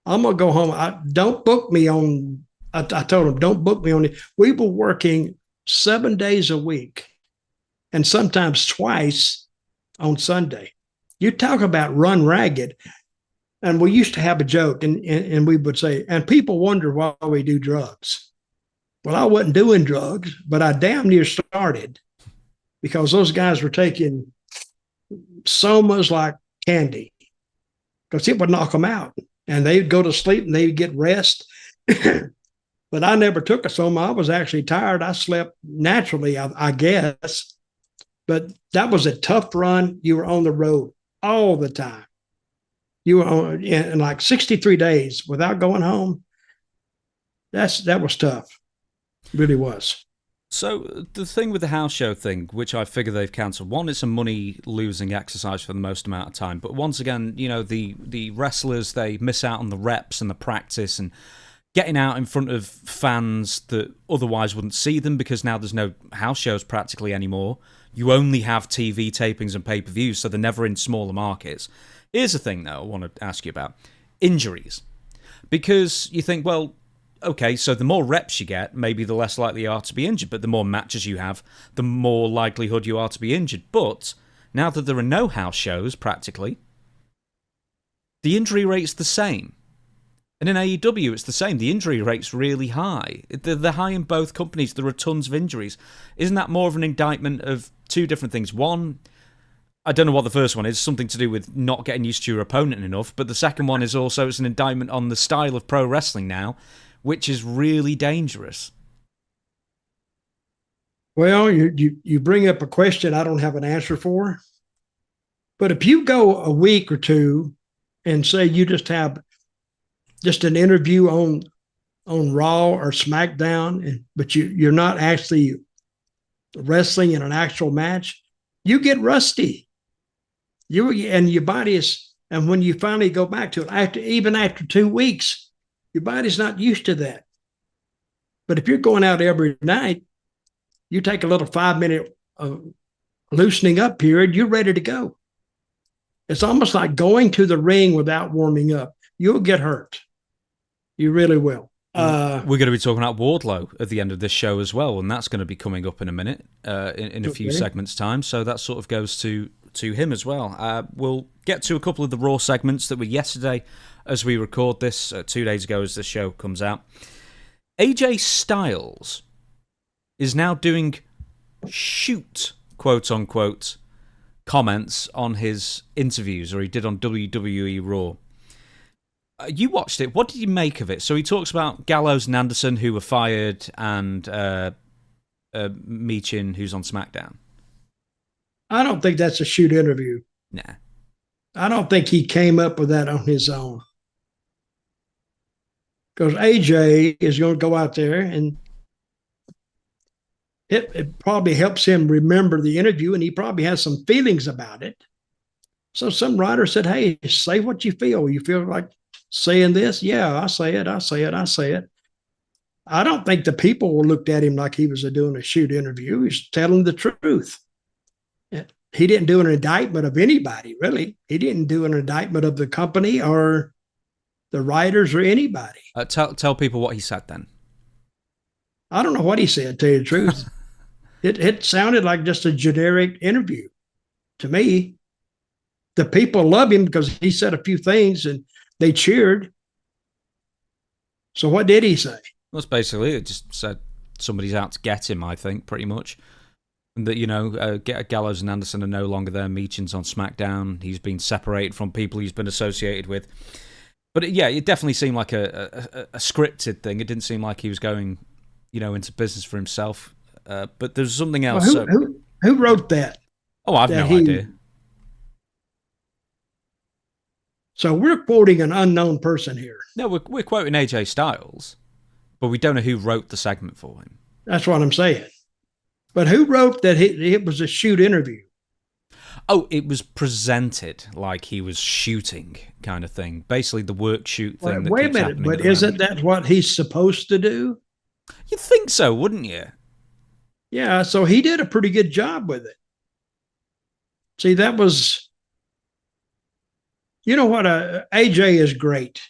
Speaker 2: I'm going to go home. Don't book me on, I told him, don't book me on it. We were working 7 days a week and sometimes twice on Sunday. You talk about run ragged. And we used to have a joke and we would say, and people wonder why we do drugs. Well, I wasn't doing drugs, but I damn near started because those guys were taking somas like candy because it would knock them out. And they'd go to sleep and they'd get rest. But I never took a soma. I was actually tired. I slept naturally, I guess. But that was a tough run. You were on the road all the time. You were on in like 63 days without going home. That was tough. It really was.
Speaker 1: So the thing with the house show thing, which I figure they've cancelled, one, it's a money-losing exercise for the most amount of time. But once again, the wrestlers, they miss out on the reps and the practice and getting out in front of fans that otherwise wouldn't see them because now there's no house shows practically anymore. You only have TV tapings and pay-per-views, so they're never in smaller markets. Here's the thing, though, I want to ask you about. Injuries. Because you think, well, okay, so the more reps you get, maybe the less likely you are to be injured, but the more matches you have, the more likelihood you are to be injured. But now that there are no house shows, practically, the injury rate's the same. And in AEW, it's the same. The injury rate's really high. They're high in both companies. There are tons of injuries. Isn't that more of an indictment of two different things? One, I don't know what the first one is, something to do with not getting used to your opponent enough. But the second one is also it's an indictment on the style of pro wrestling now, which is really dangerous.
Speaker 2: Well, you bring up a question I don't have an answer for. But if you go a week or two and say you just have just an interview on Raw or SmackDown, but you're not actually wrestling in an actual match, you get rusty. And your body is, and when you finally go back to it, even after 2 weeks, your body's not used to that. But if you're going out every night, you take a little 5-minute loosening up period, you're ready to go. It's almost like going to the ring without warming up. You'll get hurt. You really will.
Speaker 1: We're going to be talking about Wardlow at the end of this show as well, and that's going to be coming up in a minute, in a few segments' time. So that sort of goes to him as well. We'll get to a couple of the Raw segments that were yesterday as we record this, 2 days ago as the show comes out. AJ Styles is now doing shoot, quote-unquote, comments on his interviews, or he did on WWE Raw. You watched it. What did you make of it? So he talks about Gallows and Anderson, who were fired, and Meechin, who's on SmackDown.
Speaker 2: I don't think that's a shoot interview.
Speaker 1: Nah.
Speaker 2: I don't think he came up with that on his own. Because AJ is going to go out there, and it probably helps him remember the interview, and he probably has some feelings about it. So some writer said, hey, say what you feel. You feel like saying this? Yeah, I say it. I don't think the people looked at him like he was doing a shoot interview. He's telling the truth. He didn't do an indictment of anybody, really. He didn't do an indictment of the company or the writers or anybody.
Speaker 1: Tell people what he said then.
Speaker 2: I don't know what he said, to tell you the truth. It sounded like just a generic interview to me. The people love him because he said a few things and they cheered. So what did he say?
Speaker 1: That's basically it. Just said somebody's out to get him, I think, pretty much. And that, Gallows and Anderson are no longer there. Meechin's on SmackDown. He's been separated from people he's been associated with. But it definitely seemed like a scripted thing. It didn't seem like he was going, into business for himself. But there's something else.
Speaker 2: Well, who wrote that?
Speaker 1: Oh, I've no idea.
Speaker 2: So we're quoting an unknown person here.
Speaker 1: No, we're quoting AJ Styles, but we don't know who wrote the segment for him.
Speaker 2: That's what I'm saying. But who wrote that it was a shoot interview?
Speaker 1: Oh, it was presented like he was shooting kind of thing. Basically, the work shoot thing.
Speaker 2: Wait a minute, but isn't that what he's supposed to do?
Speaker 1: You'd think so, wouldn't you?
Speaker 2: Yeah, so he did a pretty good job with it. See, that was, what, AJ is great.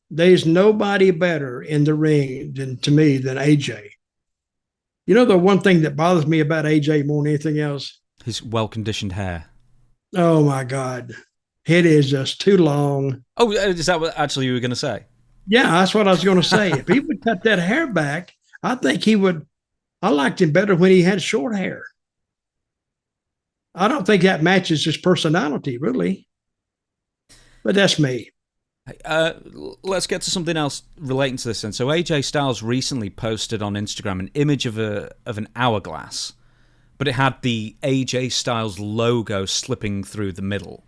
Speaker 2: There's nobody better in the ring than AJ. The one thing that bothers me about AJ more than anything else?
Speaker 1: His well-conditioned hair.
Speaker 2: Oh, my God. It is just too long.
Speaker 1: Oh, is that what actually you were going to say?
Speaker 2: Yeah, that's what I was going to say. If he would cut that hair back, I think he would. I liked him better when he had short hair. I don't think that matches his personality, really. But that's me.
Speaker 1: Let's get to something else relating to this then. So AJ Styles recently posted on Instagram an image of an hourglass, but it had the AJ Styles logo slipping through the middle.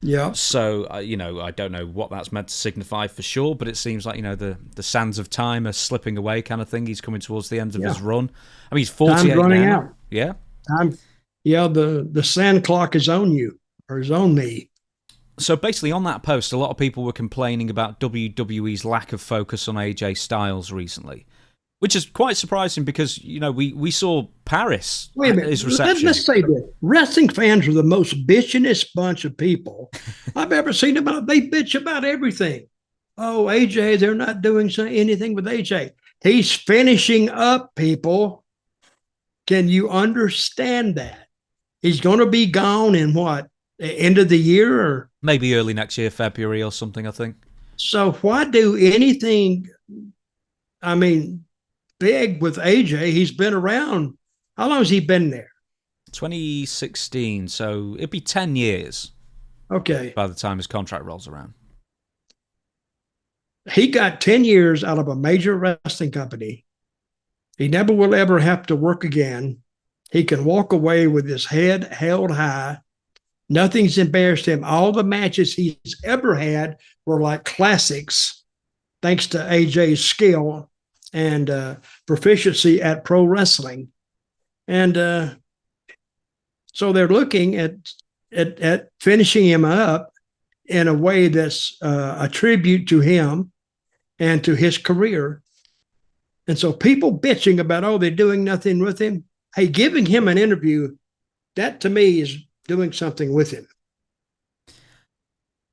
Speaker 2: Yeah.
Speaker 1: So, I don't know what that's meant to signify for sure, but it seems like, the sands of time are slipping away kind of thing. He's coming towards the end of his run. I mean, he's 48
Speaker 2: Time's running
Speaker 1: now.
Speaker 2: out.
Speaker 1: Yeah.
Speaker 2: The sand clock is on you, or is on me.
Speaker 1: So basically on that post, a lot of people were complaining about WWE's lack of focus on AJ Styles recently, which is quite surprising because, we saw Paris at his reception.
Speaker 2: Let's say this. Wrestling fans are the most bitchingest bunch of people I've ever seen. They bitch about everything. Oh, AJ, they're not doing anything with AJ. He's finishing up, people. Can you understand that? He's going to be gone in what? The end of the year? Or
Speaker 1: maybe early next year, February or something, I think.
Speaker 2: So why do anything, big with AJ? He's been around. How long has he been there?
Speaker 1: 2016, so it'd be 10 years.
Speaker 2: Okay.
Speaker 1: By the time his contract rolls around.
Speaker 2: He got 10 years out of a major wrestling company. He never will ever have to work again. He can walk away with his head held high. Nothing's embarrassed him. All the matches he's ever had were like classics, thanks to AJ's skill and proficiency at pro wrestling. And so they're looking at finishing him up in a way that's a tribute to him and to his career. And so people bitching about, they're doing nothing with him. Hey, giving him an interview, that to me is doing something with him.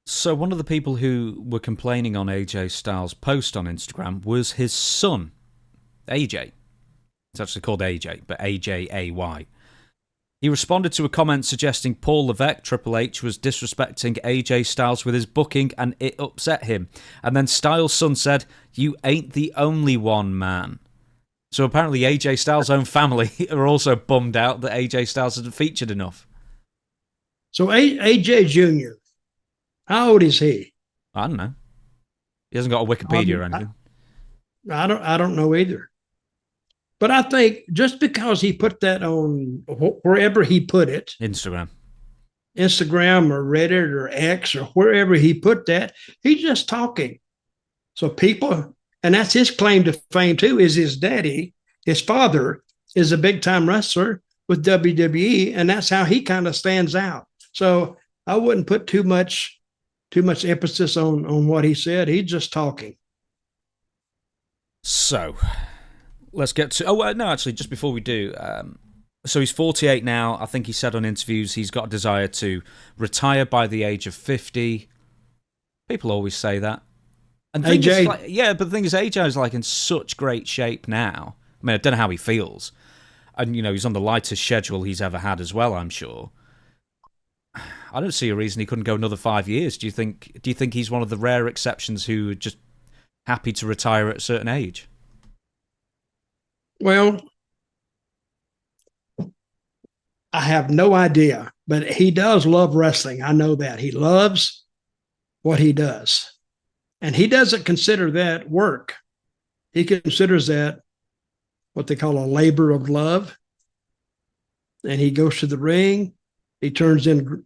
Speaker 1: So one of the people who were complaining on AJ Styles' post on Instagram was his son, AJ. It's actually called AJ, but AJAY. He responded to a comment suggesting Paul Levesque, Triple H, was disrespecting AJ Styles with his booking and it upset him. And then Styles' son said, "You ain't the only one, man." So apparently AJ Styles' own family are also bummed out that AJ Styles hasn't featured enough.
Speaker 2: So AJ Jr., how old is he?
Speaker 1: I don't know. He hasn't got a Wikipedia or anything.
Speaker 2: I don't know either. But I think just because he put that on wherever he put it,
Speaker 1: Instagram
Speaker 2: or Reddit or X or wherever he put that, he's just talking. So people, and that's his claim to fame too, is his daddy, his father is a big time wrestler with WWE, and that's how he kind of stands out. So I wouldn't put too much emphasis on what he said. He's just talking.
Speaker 1: So let's get to... Oh, no, actually, just before we do... so he's 48 now. I think he said on interviews he's got a desire to retire by the age of 50. People always say that. And
Speaker 2: AJ...
Speaker 1: but the thing is, AJ is like in such great shape now. I mean, I don't know how he feels. And, you know, he's on the lightest schedule he's ever had as well, I'm sure. I don't see a reason he couldn't go another 5 years. Do you think he's one of the rare exceptions who are just happy to retire at a certain age?
Speaker 2: Well, I have no idea, but he does love wrestling. I know that. He loves what he does. And he doesn't consider that work. He considers that what they call a labor of love. And he goes to the ring. He turns in.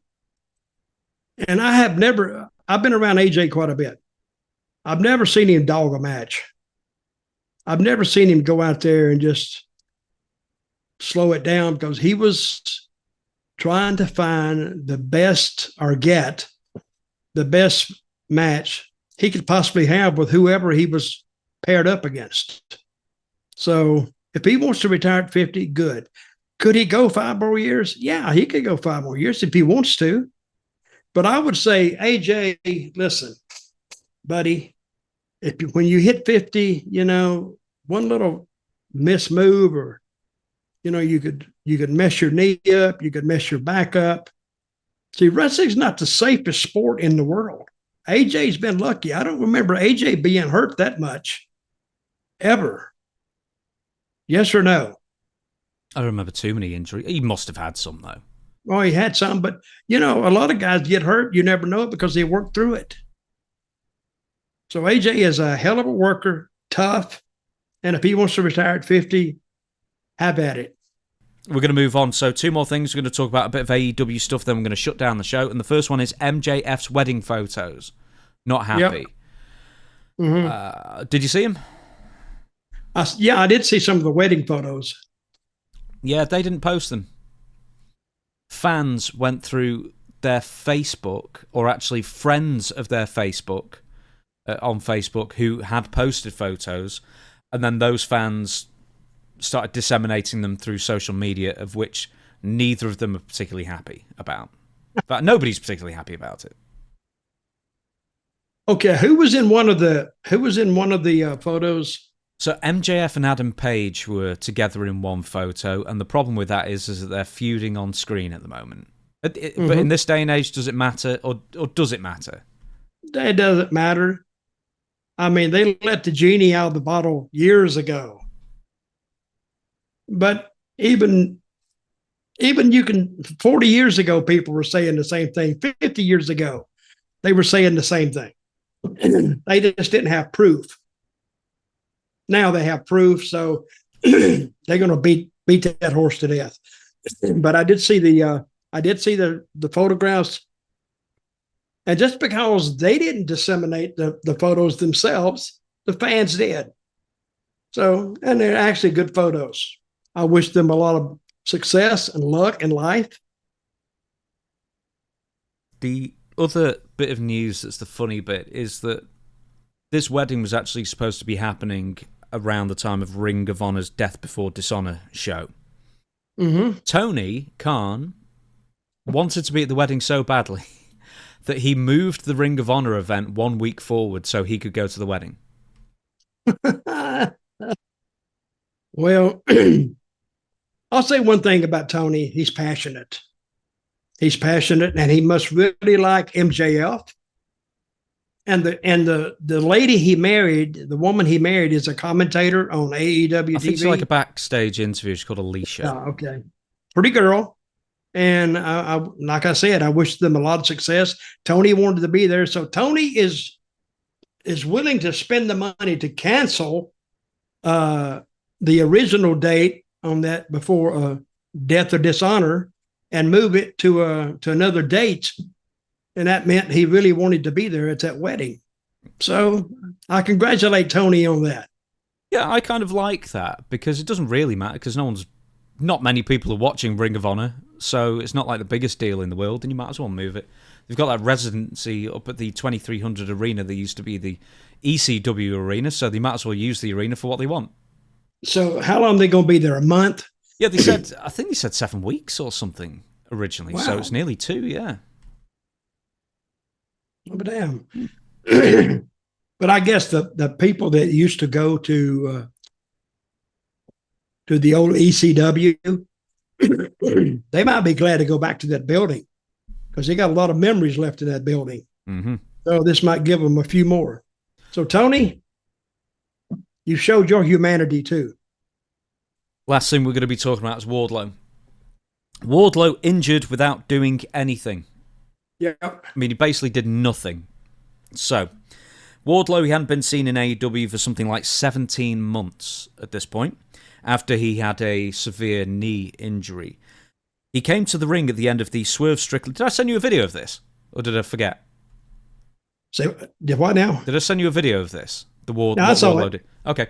Speaker 2: And I've been around AJ quite a bit. I've never seen him dog a match. I've never seen him go out there and just slow it down, because he was trying to find the best, or get the best match he could possibly have with whoever he was paired up against. So if he wants to retire at 50, good. Could he go 5 more years? Yeah, he could go 5 more years if he wants to. But I would say, AJ, listen, buddy, when you hit 50, you know, one little mismove, or, you know, you could mess your knee up, you could mess your back up. See, wrestling's not the safest sport in the world. AJ's been lucky. I don't remember AJ being hurt that much, ever. Yes or no?
Speaker 1: I don't remember too many injuries. He must have had some, though.
Speaker 2: Well, he had some, but, you know, a lot of guys get hurt. You never know it because they work through it. So AJ is a hell of a worker, tough, and if he wants to retire at 50, have at it.
Speaker 1: We're going to move on. So 2 more things. We're going to talk about a bit of AEW stuff, then we're going to shut down the show. And the first one is MJF's wedding photos. Not happy.
Speaker 2: Yep. Mm-hmm.
Speaker 1: Did you see him?
Speaker 2: Yeah, I did see some of the wedding photos.
Speaker 1: Yeah, they didn't post them. Fans went through their Facebook, or actually friends of their Facebook, on Facebook, who had posted photos, and then those fans started disseminating them through social media, of which neither of them are particularly happy about. But nobody's particularly happy about it.
Speaker 2: Okay, who was in one of the photos?
Speaker 1: So MJF and Adam Page were together in one photo, and the problem with that is that they're feuding on screen at the moment. But in this day and age, does it matter, or does it matter?
Speaker 2: It doesn't matter. I mean, they let the genie out of the bottle years ago. But even 40 years ago, people were saying the same thing. 50 years ago, they were saying the same thing. They just didn't have proof. Now they have proof, so they're going to beat that horse to death. But I did see the photographs, and just because they didn't disseminate the photos themselves, the fans did. So, and they're actually good photos. I wish them a lot of success and luck in life.
Speaker 1: The other bit of news that's the funny bit is that this wedding was actually supposed to be happening around the time of Ring of Honor's Death Before Dishonor show. Mm-hmm. Tony Khan wanted to be at the wedding so badly that he moved the Ring of Honor event 1 week forward so he could go to the wedding.
Speaker 2: Well, I'll say one thing about Tony. He's passionate. He's passionate, and he must really like MJF. And the lady he married, the woman he married, is a commentator on AEW
Speaker 1: I think
Speaker 2: TV.
Speaker 1: it's like a backstage interview. She's called Alicia.
Speaker 2: Oh, okay. Pretty girl. And I like I said, I wish them a lot of success. Tony wanted to be there. So Tony is willing to spend the money to cancel the original date on that before Death or Dishonor and move it to another date. And that meant he really wanted to be there at that wedding. So I congratulate Tony on that.
Speaker 1: Yeah, I kind of like that because it doesn't really matter because not many people are watching Ring of Honor, so it's not like the biggest deal in the world, and you might as well move it. They've got that residency up at the 2300 arena. They used to be the ECW arena, so they might as well use the arena for what they want.
Speaker 2: So how long are they going to be there? A month?
Speaker 1: Yeah, I think they said 7 weeks or something originally, so it's nearly 2, yeah.
Speaker 2: Oh, damn. But I guess the people that used to go to the old ECW, they might be glad to go back to that building because they got a lot of memories left in that building.
Speaker 1: Mm-hmm.
Speaker 2: So this might give them a few more. So Tony, you showed your humanity too.
Speaker 1: Last thing we're going to be talking about is Wardlow. Wardlow injured without doing anything.
Speaker 2: Yeah.
Speaker 1: I mean, he basically did nothing. So, Wardlow, he hadn't been seen in AEW for something like 17 months at this point, after he had a severe knee injury. He came to the ring at the end of the Swerve Strickland... Did I send you a video of this? Or did I forget?
Speaker 2: So, what now?
Speaker 1: Did I send you a video of this? The Wardlow...
Speaker 2: No, I saw it.
Speaker 1: Did? Okay.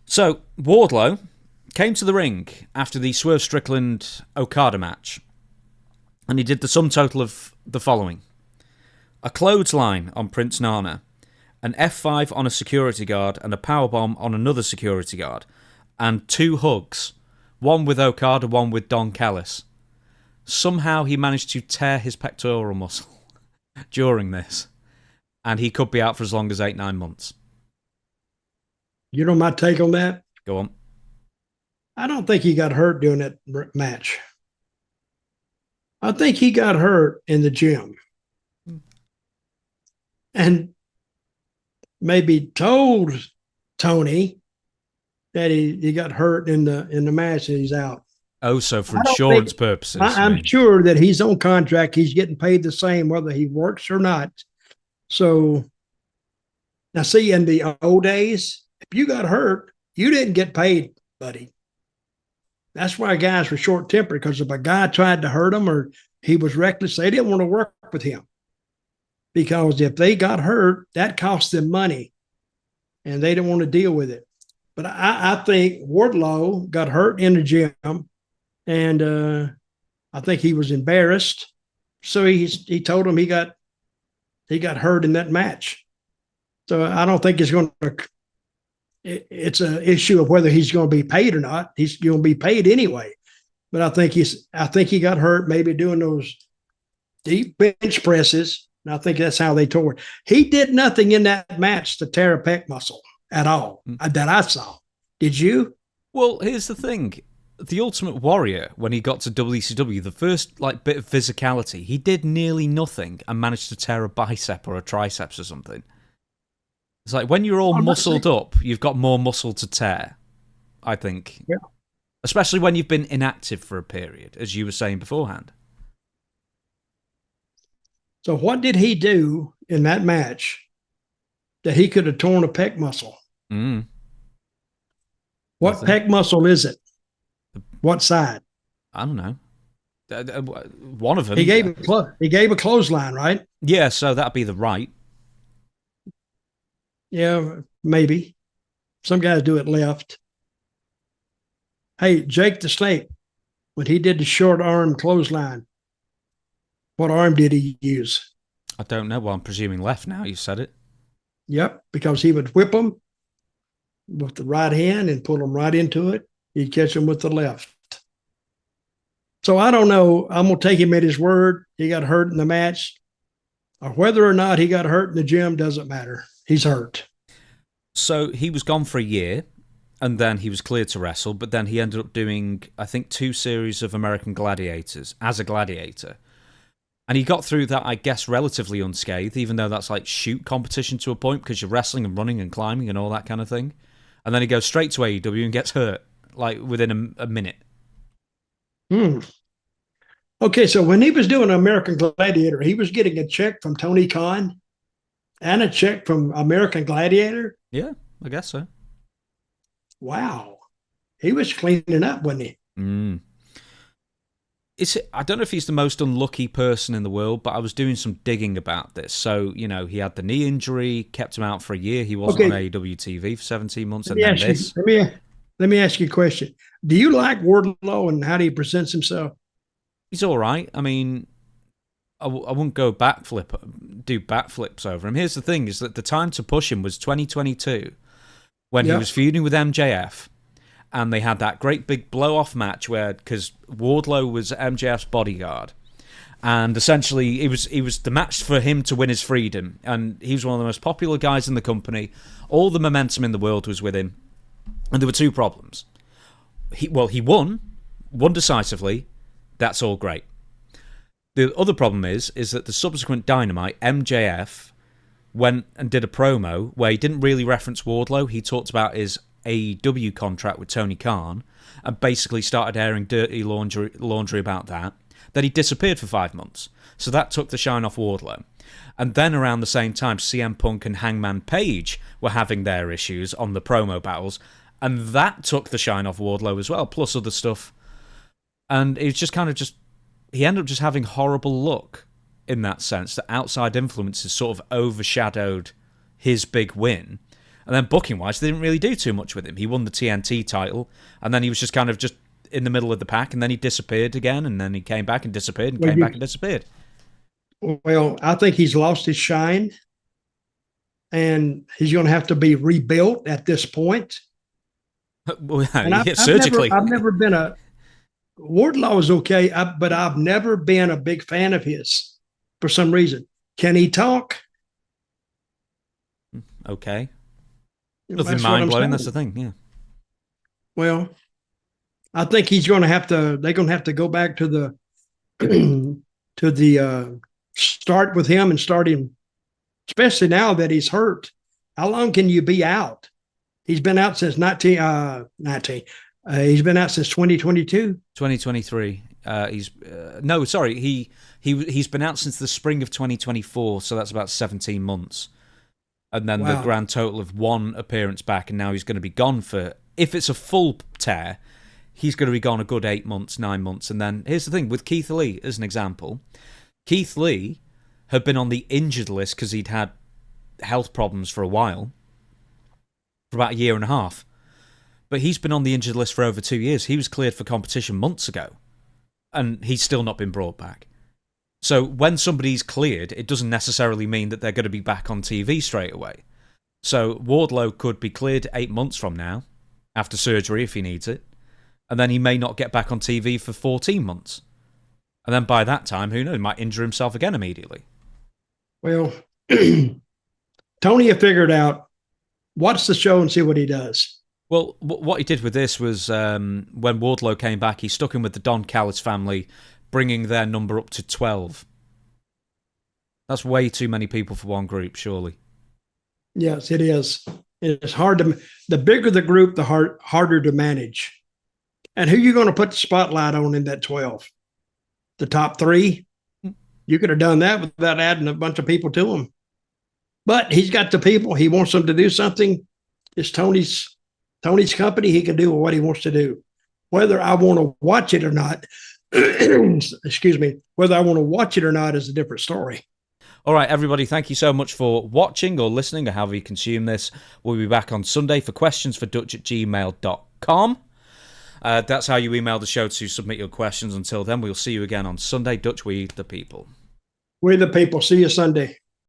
Speaker 1: So, Wardlow came to the ring after the Swerve Strickland-Okada match, and he did the sum total of the following. A clothesline on Prince Nana, an F5 on a security guard, and a powerbomb on another security guard, and 2 hugs, one with Okada, one with Don Callis. Somehow he managed to tear his pectoral muscle during this, and he could be out for as long as 8-9 months.
Speaker 2: You know my take on that?
Speaker 1: Go on.
Speaker 2: I don't think he got hurt during that match. I think he got hurt in the gym and maybe told Tony that he got hurt in the match and he's out.
Speaker 1: Oh, so for insurance purposes.
Speaker 2: I'm sure that he's on contract. He's getting paid the same whether he works or not. So now see, in the old days, if you got hurt, you didn't get paid, buddy. That's why guys were short-tempered, because if a guy tried to hurt them or he was reckless, they didn't want to work with him. Because if they got hurt, that cost them money, and they didn't want to deal with it. But I think Wardlow got hurt in the gym, and I think he was embarrassed. So he told him he got hurt in that match. So I don't think it's going to. It's an issue of whether he's going to be paid or not. He's going to be paid anyway. But I think he got hurt maybe doing those deep bench presses. And I think that's how they tore it. He did nothing in that match to tear a pec muscle at all that I saw. Did you?
Speaker 1: Well, here's the thing. The Ultimate Warrior, when he got to WCW, the first bit of physicality, he did nearly nothing and managed to tear a bicep or a triceps or something. It's like when you're all muscled up, you've got more muscle to tear, I think.
Speaker 2: Yeah.
Speaker 1: Especially when you've been inactive for a period, as you were saying beforehand.
Speaker 2: So what did he do in that match that he could have torn a pec muscle? What pec muscle is it? What side?
Speaker 1: I don't know. One of them.
Speaker 2: He gave a clothesline, right?
Speaker 1: Yeah, so that'd be the right.
Speaker 2: Yeah, maybe. Some guys do it left. Hey, Jake the Snake, when he did the short arm clothesline, what arm did he use?
Speaker 1: I don't know. Well, I'm presuming left now. You said it.
Speaker 2: Yep, because he would whip them with the right hand and pull them right into it. He'd catch them with the left. So I don't know. I'm going to take him at his word. He got hurt in the match. Whether or not he got hurt in the gym doesn't matter. He's hurt.
Speaker 1: So he was gone for a year, and then he was cleared to wrestle, but then he ended up doing, I think, 2 series of American Gladiators as a gladiator. And he got through that, I guess, relatively unscathed, even though that's like shoot competition to a point because you're wrestling and running and climbing and all that kind of thing. And then he goes straight to AEW and gets hurt, like within a minute.
Speaker 2: Okay, so when he was doing American Gladiator, he was getting a check from Tony Khan and a check from American Gladiator?
Speaker 1: Yeah, I guess so.
Speaker 2: Wow. He was cleaning up, wasn't he?
Speaker 1: I don't know if he's the most unlucky person in the world, but I was doing some digging about this. So, he had the knee injury, kept him out for a year. He wasn't on AEW TV for 17 months. And then this.
Speaker 2: Let me ask you a question. Do you like Warlow and how he presents himself?
Speaker 1: He's all right. I mean, I wouldn't do backflips over him. Here's the thing, is that the time to push him was 2022 when he was feuding with MJF. And they had that great big blow-off match because Wardlow was MJF's bodyguard. And essentially, it was the match for him to win his freedom. And he was one of the most popular guys in the company. All the momentum in the world was with him. And there were 2 problems. He won decisively. That's all great. The other problem is that the subsequent Dynamite, MJF went and did a promo where he didn't really reference Wardlow. He talked about his AEW contract with Tony Khan and basically started airing dirty laundry about that. Then he disappeared for 5 months. So that took the shine off Wardlow. And then around the same time, CM Punk and Hangman Page were having their issues on the promo battles. And that took the shine off Wardlow as well, plus other stuff. And it was just he ended up just having horrible luck in that sense, that outside influences sort of overshadowed his big win. And then booking-wise, they didn't really do too much with him. He won the TNT title, and then he was just just in the middle of the pack, and then he disappeared again, and then he came back and disappeared, and came back and disappeared.
Speaker 2: Well, I think he's lost his shine, and he's going to have to be rebuilt at this point.
Speaker 1: Well, surgically.
Speaker 2: I've never been a... Wardlow is okay, but I've never been a big fan of his for some reason. Can he talk?
Speaker 1: Okay. Nothing mind-blowing, that's the thing, yeah.
Speaker 2: Well, I think they're going to have to go back to the start with him and start him, especially now that he's hurt. How long can you be out? He's been out since he's been out since 2022.
Speaker 1: 2023. He's been out since the spring of 2024, so that's about 17 months. And then the grand total of 1 appearance back, and now he's going to be gone for, if it's a full tear, he's going to be gone a good 8 months, 9 months. And then here's the thing, with Keith Lee as an example, Keith Lee had been on the injured list because he'd had health problems for a while, for about a year and a half. But he's been on the injured list for over 2 years. He was cleared for competition months ago, and he's still not been brought back. So when somebody's cleared, it doesn't necessarily mean that they're going to be back on TV straight away. So Wardlow could be cleared 8 months from now, after surgery if he needs it, and then he may not get back on TV for 14 months. And then by that time, who knows, he might injure himself again immediately.
Speaker 2: Well, Tony had figured out, watch the show and see what he does.
Speaker 1: Well, what he did with this was when Wardlow came back, he stuck him with the Don Callis family, bringing their number up to 12. That's way too many people for one group, surely.
Speaker 2: Yes, it is. It's hard to... The bigger the group, the harder to manage. And who are you going to put the spotlight on in that 12? The top 3? You could have done that without adding a bunch of people to them. But he's got the people. He wants them to do something. It's Tony's company. He can do what he wants to do. Whether I want to watch it or not, excuse me, whether I want to watch it or not is a different story.
Speaker 1: All right, everybody, thank you so much for watching or listening or however you consume this. We'll be back on Sunday for questions for Dutch@gmail.com. That's how you email the show to submit your questions. Until then, we'll see you again on Sunday. Dutch, we the people.
Speaker 2: We the people. See you Sunday.